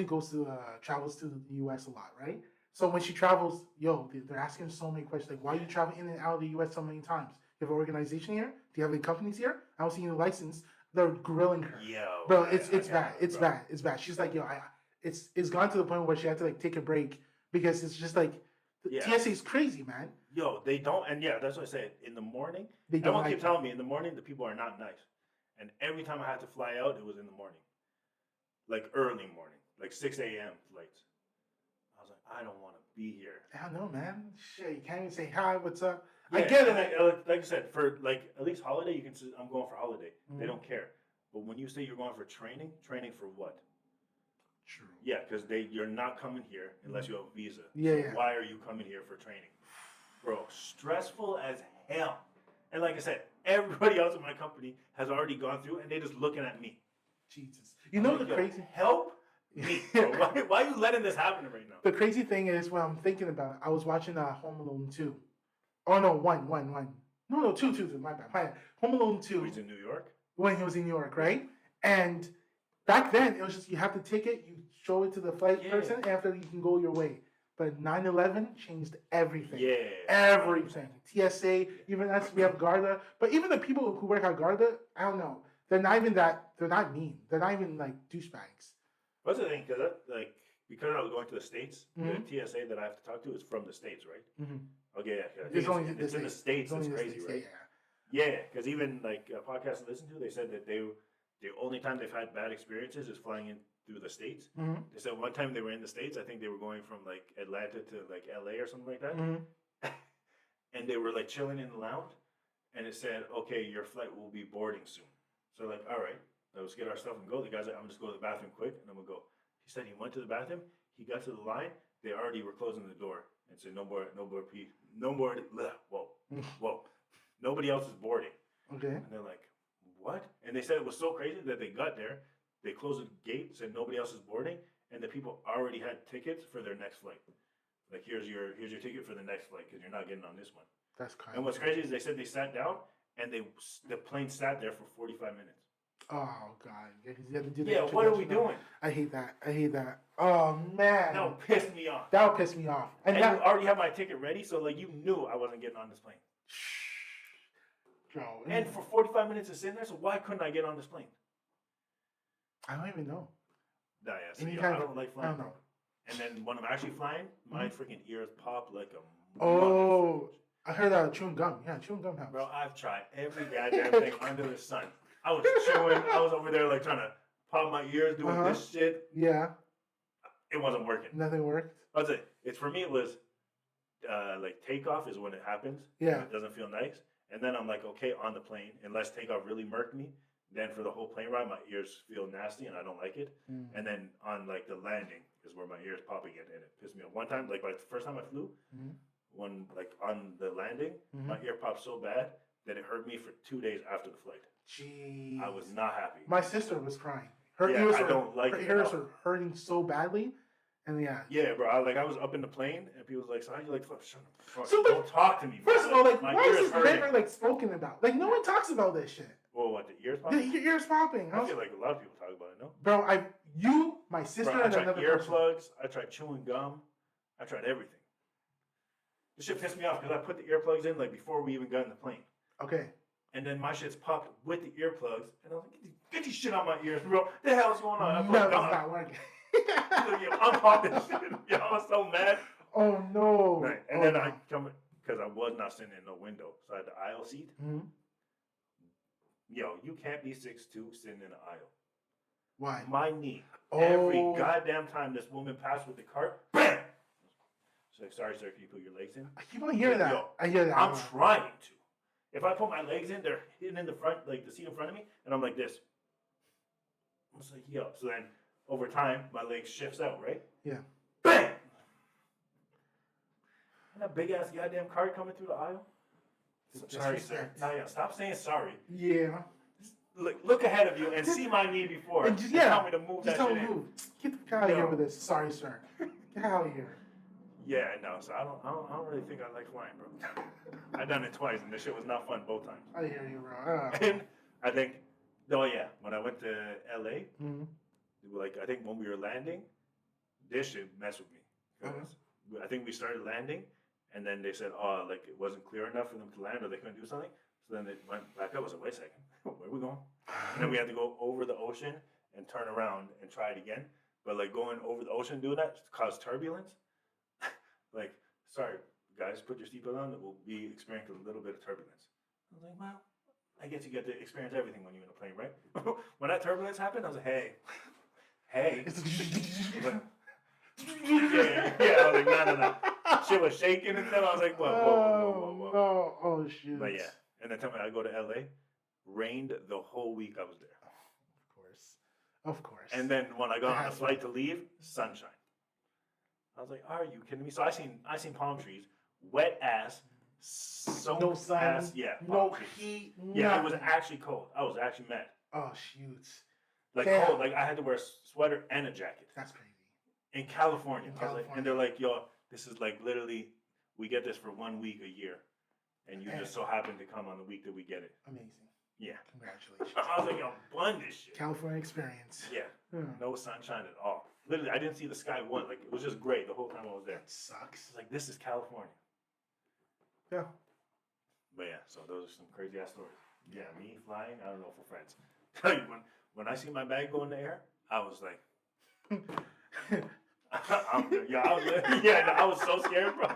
goes to travels to the U.S. a lot, right? So when she travels, they're asking so many questions like, why you travel in and out of the U.S. so many times? You have an organization here? Do you have any companies here? I don't see any license. They're grilling her. Yo. Bro, it's bad. It's bad. It's bad. She's like, it's gone to the point where she had to like take a break because it's just like TSA is crazy, man. Yo, they don't, and yeah, that's what I said. In the morning, they don't. Everyone keep telling me in the morning the people are not nice, and every time I had to fly out, it was in the morning, like early morning, like 6 a.m. flights. I was like, I don't want to be here. I don't know, man. Shit, you can't even say hi. What's up? Yeah, I get it. Like I said, for like at least holiday, you can say, I'm going for holiday. They don't care. But when you say you're going for training for what? True. Yeah, because you're not coming here unless you have a visa. Yeah. So why are you coming here for training? Bro, stressful as hell. And like I said, everybody else in my company has already gone through, and they're just looking at me. Jesus. You know the crazy... Help me. Why are you letting this happen right now? The crazy thing is, what I'm thinking about, I was watching Home Alone 2. Oh, no, one. No, 2, my bad. Home Alone 2. He's in New York? When he was in New York, right? And Back then, it was just you have the ticket, you show it to the flight Yeah. person, after you can go your way. But 9/11 changed everything. Yeah. Everything. TSA, even us, we have Garda. But even the people who work at Garda, I don't know. They're not even that. They're not mean. They're not even like douchebags. What's the thing? Because I was going to the States, Mhm. the TSA that I have to talk to is from the States, right? Mm-hmm. Okay, yeah. I think It's only it's in the States. It's crazy, right? Yeah, because even like a podcast I listened to, they said that the only time they've had bad experiences is flying in through the States. Mm-hmm. They said one time they were in the States, I think they were going from like Atlanta to like LA or something like that, Mm-hmm. and they were like chilling in the lounge, and it said, "Okay, your flight will be boarding soon." So like, all right, let's get our stuff and go. The guy's like, "I'm just go to the bathroom quick," and then we'll go. He said he went to the bathroom. He got to the line. They already were closing the door and said, "No more pee, no more." Whoa, whoa, nobody else is boarding. Okay. And they're like, "What?" And they said it was so crazy that they got there. They closed the gate, said nobody else is boarding, and the people already had tickets for their next flight. Like, here's your ticket for the next flight because you're not getting on this one. That's kind. And what's crazy is they said they sat down and the plane sat there for 45 minutes. Oh God! Yeah, 'cause you have to do that. Yeah, what are we doing? I hate that. I hate that. Oh man. That would piss me off. That would piss me off. And that, you already have my ticket ready, so like you knew I wasn't getting on this plane. Bro. And for 45 minutes it's in there, so why couldn't I get on this plane? I don't even know. Nah, yeah, so, Any I kind of- don't like I flying. don't know. And then when I'm actually flying, my freaking ears pop like a Oh, I heard chewing gum. Yeah, chewing gum helps. Bro, I've tried every goddamn thing under the sun. I was chewing. I was over there like trying to pop my ears, doing this shit. Yeah. It wasn't working. Nothing worked. That's it. It's for me. It was like takeoff is when it happens. Yeah. It doesn't feel nice, and then I'm like, okay, on the plane, unless takeoff really murked me. Then for the whole plane ride, my ears feel nasty and I don't like it. Mm. And then on like the landing is where my ears pop again, and it pissed me off. One time, like the first time I flew, when like on the landing, my ear popped so bad that it hurt me for 2 days after the flight. Jeez. I was not happy. My sister was crying. Her Yeah, ears I were, don't like her it ears at all. were hurting so badly, and yeah. Yeah, bro. I was up in the plane, and people was like, "So how you like fly?" Shut up. So, Don't talk to me. Bro. First of all, like, my why ear is this hurting. never like spoken about? Like, no one talks about this shit. Well, what, the ears Yeah, popping? your ears popping. I feel like a lot of people talk about it, no? Bro, my sister, Bro, I and tried another person. earplugs. I tried chewing gum. I tried everything. This shit pissed me off because I put the earplugs in like before we even got in the plane. Okay. And then my shit's popped with the earplugs, and I was like, "Get these shit out my ears, bro. The hell's going on?" I put No, it's gum. not working. Unpop this shit. Yo, I was so mad. Oh no. Right. And then I come because I was not sitting in no window, so I had the aisle seat. Mm-hmm. Yo, you can't be 6'2" sitting in the aisle. Why? My knee. Oh. Every goddamn time this woman passed with the cart, bam! She's like, "Sorry, sir, can you put your legs in?" I keep on hearing that. Yo, I hear that. I'm trying to. If I put my legs in, they're hitting in the front, like the seat in front of me, and I'm like this. I'm just like, yo. So then, over time, my leg shifts out, right? Yeah. Bam! And that big ass goddamn cart coming through the aisle. Sorry, sir. Disrespect. Now, yeah, stop saying sorry. Yeah. Look ahead of you and see my knee before. And just, and tell me to move just that tell shit me in. move. Get the fuck out of here with this. Sorry, sir. Get out of here. Yeah, no. So I don't really think I like flying, bro. I done it twice, and this shit was not fun both times. I hear you, bro. And I think, oh yeah, when I went to LA, Mm-hmm. like I think when we were landing, this shit messed with me. 'Cause I think we started landing, and then they said, oh, like it wasn't clear enough for them to land, or they couldn't do something. So then they went back up. I was like, wait a second, where are we going? And then we had to go over the ocean and turn around and try it again. But like going over the ocean doing that caused turbulence. Like, sorry, guys, put your seatbelt on. We'll be experiencing a little bit of turbulence. I was like, well, I guess you get to experience everything when you're in a plane, right? When that turbulence happened, I was like, hey. I was like, yeah. I was like, no. Shit was shaking and stuff. I was like, whoa. No. Oh, shoot. But yeah. And then tell me I go to LA. Rained the whole week I was there. Of course. And then when I got on the flight to leave, sunshine. I was like, are you kidding me? So I seen palm trees, wet ass, soaked no sun, ass, yeah. no trees. heat, Yeah, it nothing. was actually cold. I was actually mad. Oh, shoot. Like Damn. cold. Like I had to wear a sweater and a jacket. That's crazy. In California. In I was like, and they're like, yo, this is like literally, we get this for 1 week a year. And you just so happen to come on the week that we get it. Amazing. Yeah. Congratulations. I was like, yo, bun this shit. California experience. Yeah. Yeah. No sunshine at all. Literally, I didn't see the sky once. Like, it was just gray the whole time I was there. That sucks. It's like, this is California. Yeah. But yeah, so those are some crazy ass stories. Yeah, me flying, I don't know for friends. Tell you, when I see my bag go in the air, I was like, I was so scared, bro.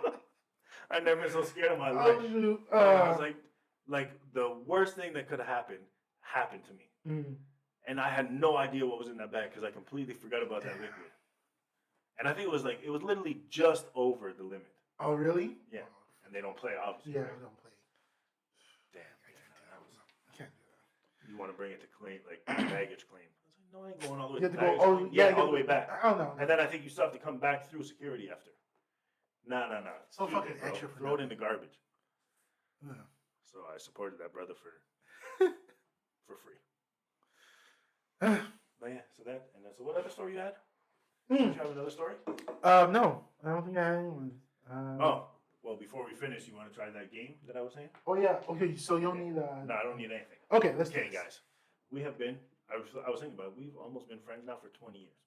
I never been so scared in my life. I was like the worst thing that could have happened to me. And I had no idea what was in that bag because I completely forgot about that liquid. And I think it was literally just over the limit. Oh, really? Yeah. And they don't play, obviously. Yeah, right? they don't play. Damn. I can't do that. You want to bring it to claim, like baggage claim. I was like, no, I ain't going all the way You to have to go, baggage claim. All the way back. I don't know. And then I think you still have to come back through security after. No. So fucking extra for Throw it in the garbage. Yeah. So I supported that brother for free. But yeah, so what other story you had? Did you have another story? No, I don't think I had anyone. Well, before we finish, you want to try that game that I was saying? Oh yeah. Okay, so you don't need. No, I don't need anything. Okay, let's do Okay, this. guys. We have been. I was thinking about it. We've almost been friends now for 20 years.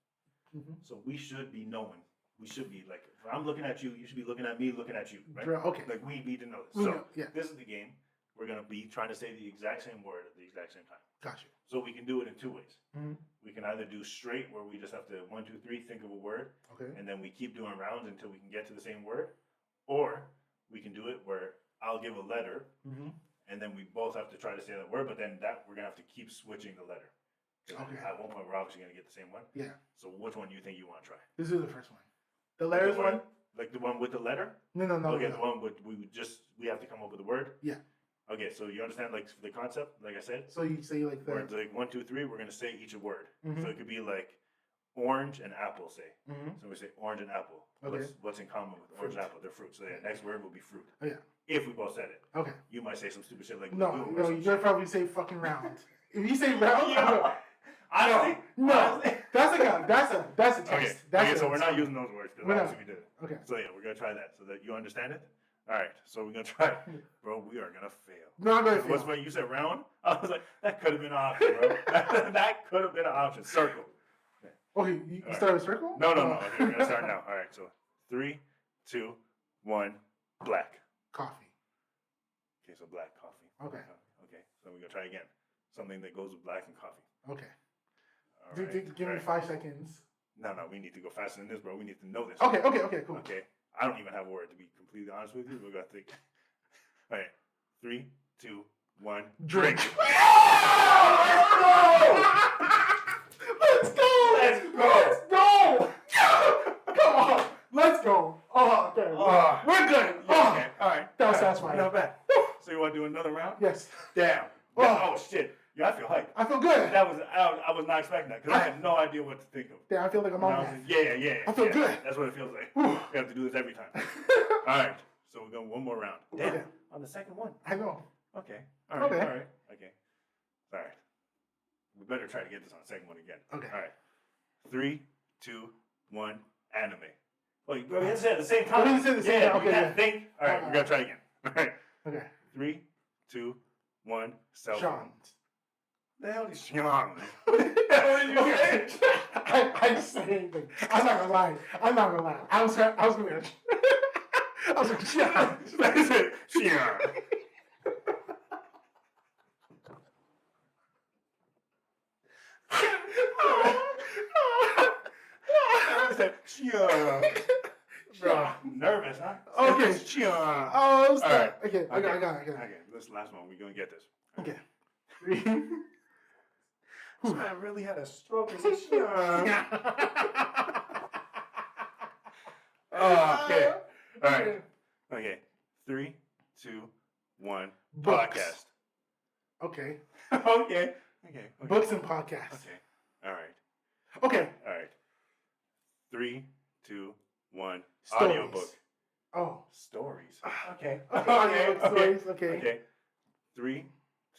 Mm-hmm. So we should be knowing. We should be like, if I'm looking at you, you should be looking at me, looking at you, right? Okay. Like we need to know this. So yeah. this is the game. We're gonna be trying to say the exact same word at the exact same time. Gotcha. So we can do it in two ways. Mm-hmm. We can either do straight, where we just have to 1, 2, 3 think of a word, Okay. and then we keep doing rounds until we can get to the same word, or we can do it where I'll give a letter, Mm-hmm. and then we both have to try to say that word, but then we're gonna have to keep switching the letter. Okay. At one point, we're obviously gonna get the same one. Yeah. So which one do you think you want to try? This is the first one. The letters one? Like the one with the letter? No. Okay, no. the one with we have to come up with a word. Yeah. Okay, so you understand like the concept, like I said. So you say like Where that. it's like 1, 2, 3, we're gonna say each a word. Mhm. So it could be like orange and apple. Say. Mm-hmm. So we say orange and apple. Okay. What's in common with orange Fruit. and apple? They're fruit. So the next word will be fruit. Oh, yeah. If we both said it. Okay. You might say some stupid shit like No, lagoon or you're some gonna shit. probably say fucking round. If you say round, Yeah. Honestly, no. That's a test. Okay. That's So we're not using those words because We're not. obviously we did it. Okay. So yeah, we're gonna try that so that you understand it. All right. So we're gonna try it. Bro, we are gonna fail. No, I'm gonna What's fail. when you said round? I was like, that could have been an option, bro. That could have been an option. Circle. Okay, you All right. start with circle? No. Okay, we're gonna start now. All right. So 3, 2, 1, black. Coffee. Okay, so black coffee. Okay. Okay. So we're gonna try again. Something that goes with black and coffee. Okay. All Give me All right. 5 seconds. No, we need to go faster than this, bro. We need to know this. Okay, cool. Okay. I don't even have a word to be completely honest with you. We're gonna think. All right. 3, 2, 1. Drink. Let's go! Let's go! Come on, let's go. Oh, okay. We're good. Yeah, okay. All right. That was All right. satisfying. Not bad. So you want to do another round? Yes. Damn. Oh shit. Yeah, I feel hyped. I feel good. I was not expecting that because I had no idea what to think of. Damn, I feel like I'm And I on was that. like, yeah. I feel good. That's what it feels like. Whew. We have to do this every time. All right. So we're going one more round. Damn. Okay. On the second one. I know. Okay. All right. Okay. All right. Okay. All right. We better try to get this on the second one again. Okay. All right. 3, 2, 1. Anime. Oh, you have to say it at the same time. We need to say it at the same time. Okay, We yeah. can't think. All right. We're gonna try again. All right. Okay. 3, 2, 1. Cell Sean. phone. The hell is Sean? What the hell did you say? I didn't say anything. I'm not gonna lie. I was gonna. I was like, Sean. That's it. Sean. I said, Sean. Bro, nervous, huh? Okay. Sean. Oh, All right. Okay. I got it. Okay, this last one. We're gonna get this. Okay. This man really had a stroke. He said, Sean. Okay. All right. Okay. 3, 2, 1. Books. Podcast. Okay. Okay. Books and podcasts. Okay. All right. Okay. All right. 3, 2, 1. Stories. Audiobook. Oh. Stories. Okay. Audiobook stories. Okay. Okay. 3,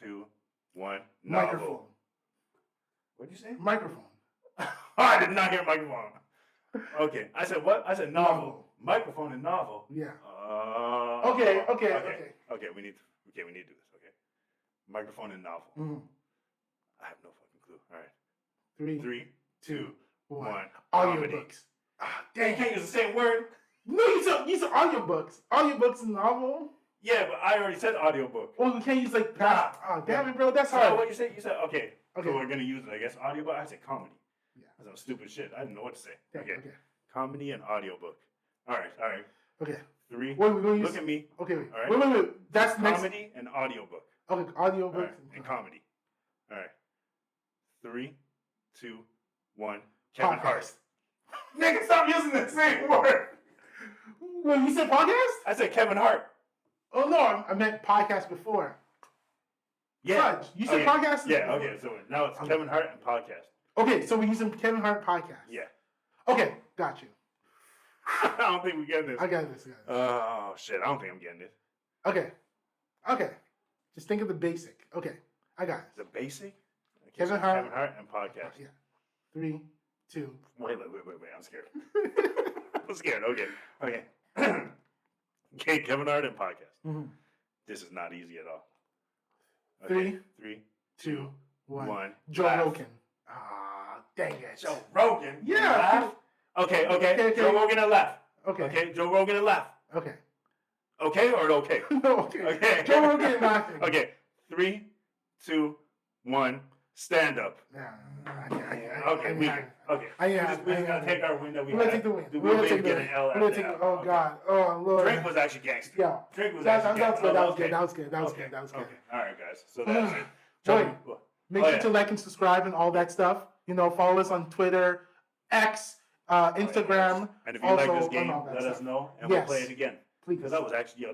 2, 1. Microphone. Novel. What'd you say? Microphone. I did not hear microphone. Okay. I said what? I said novel. Novel. Microphone and novel. Yeah. Okay. Okay. We need to do this. Okay. Microphone and novel. Mm. I have no fucking clue. All right. 3, 3, 2, 1. Comedy. Audiobooks. Ah, You dang. can't use the same word. No, you said audiobooks. Audiobooks and novel. Yeah, but I already said audiobook. Oh, you can't use like Nah. past. Oh, damn it, bro. That's Is that hard. what you said? You said, okay. Okay. So we're going to use it, I guess, audiobook. I said comedy. Yeah. That's some stupid shit. I didn't know what to say. Yeah, Okay. okay. Comedy and audiobook. All right. Okay. 3. Wait, we're going to use. Look at me. Okay, wait. All right. Wait. That's next. Comedy and audiobook. Okay, All audiobooks right. And comedy. All right. 3, 2, 1. Kevin Podcast. Hart. Nigga, stop using the same word. Wait, you said podcast? I said Kevin Hart. Oh no, I meant podcast before. Yeah. Fudge. You said Okay. podcast? Yeah, okay. So now it's Okay. Kevin Hart and podcast. Okay, so we're using Kevin Hart podcast. Yeah. Okay, got you. I don't think we get this. I got this. Oh, shit. I don't think I'm getting this. Okay. Just think of the basic. Okay, I got it. The basic? Okay, Kevin so Hart. Kevin Hart and podcast. Yeah. 3, 2. Wait. I'm scared. I'm scared. Okay. Okay, Kevin Hart and podcast. Mhm. This is not easy at all. 3, 3, 2, 1. 1. Joe Laugh. Rogan. Ah, dang it. Joe Rogan? Yeah. Laugh? Okay. Joe Rogan and laugh. Okay. Joe Rogan and laugh. Okay. Okay or okay? No, okay. Okay. Joe Rogan and laughing. Okay. 3, 2, 1. Stand up. Okay, we good. Okay. We're just gonna take our win that we We're gonna had. take the win. We We're gonna didn't take get the an L win. We're after gonna take. that. Oh Okay. God. Oh Lord. Drink was actually gangster. Yeah. Drink was That actually was gangster. good. That was Okay. good. That was good. That was Okay. good. That was good. Okay. All right, guys. So that's it. Joey, make Oh, sure yeah. to like and subscribe and all that stuff. Follow us on Twitter, X, Instagram. And if you like also this game, on all that let us stuff. know and Yes. we'll play it again. Please. Because that was actually gangster.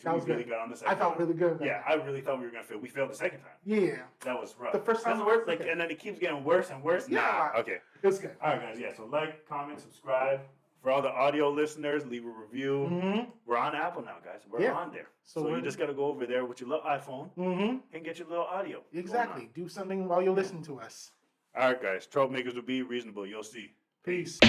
That was we really good. got on the I second felt time. really good. Yeah, I really thought we were gonna fail. We failed the second time. Yeah. That was rough. The first time That's worse. was okay. And then it keeps getting worse and worse. Yeah. Nah. Okay. It was good. All right, guys. Yeah. So like, comment, subscribe. For all the audio listeners, leave a review. Mm-hmm. We're on Apple now, guys. We're Yeah. on there. So So we're- you just gotta go over there with your little iPhone Mm-hmm. and get your little audio. going Exactly. on. Do something while you're listening to us. All right, guys. Troublemakers will be reasonable. You'll see. Peace.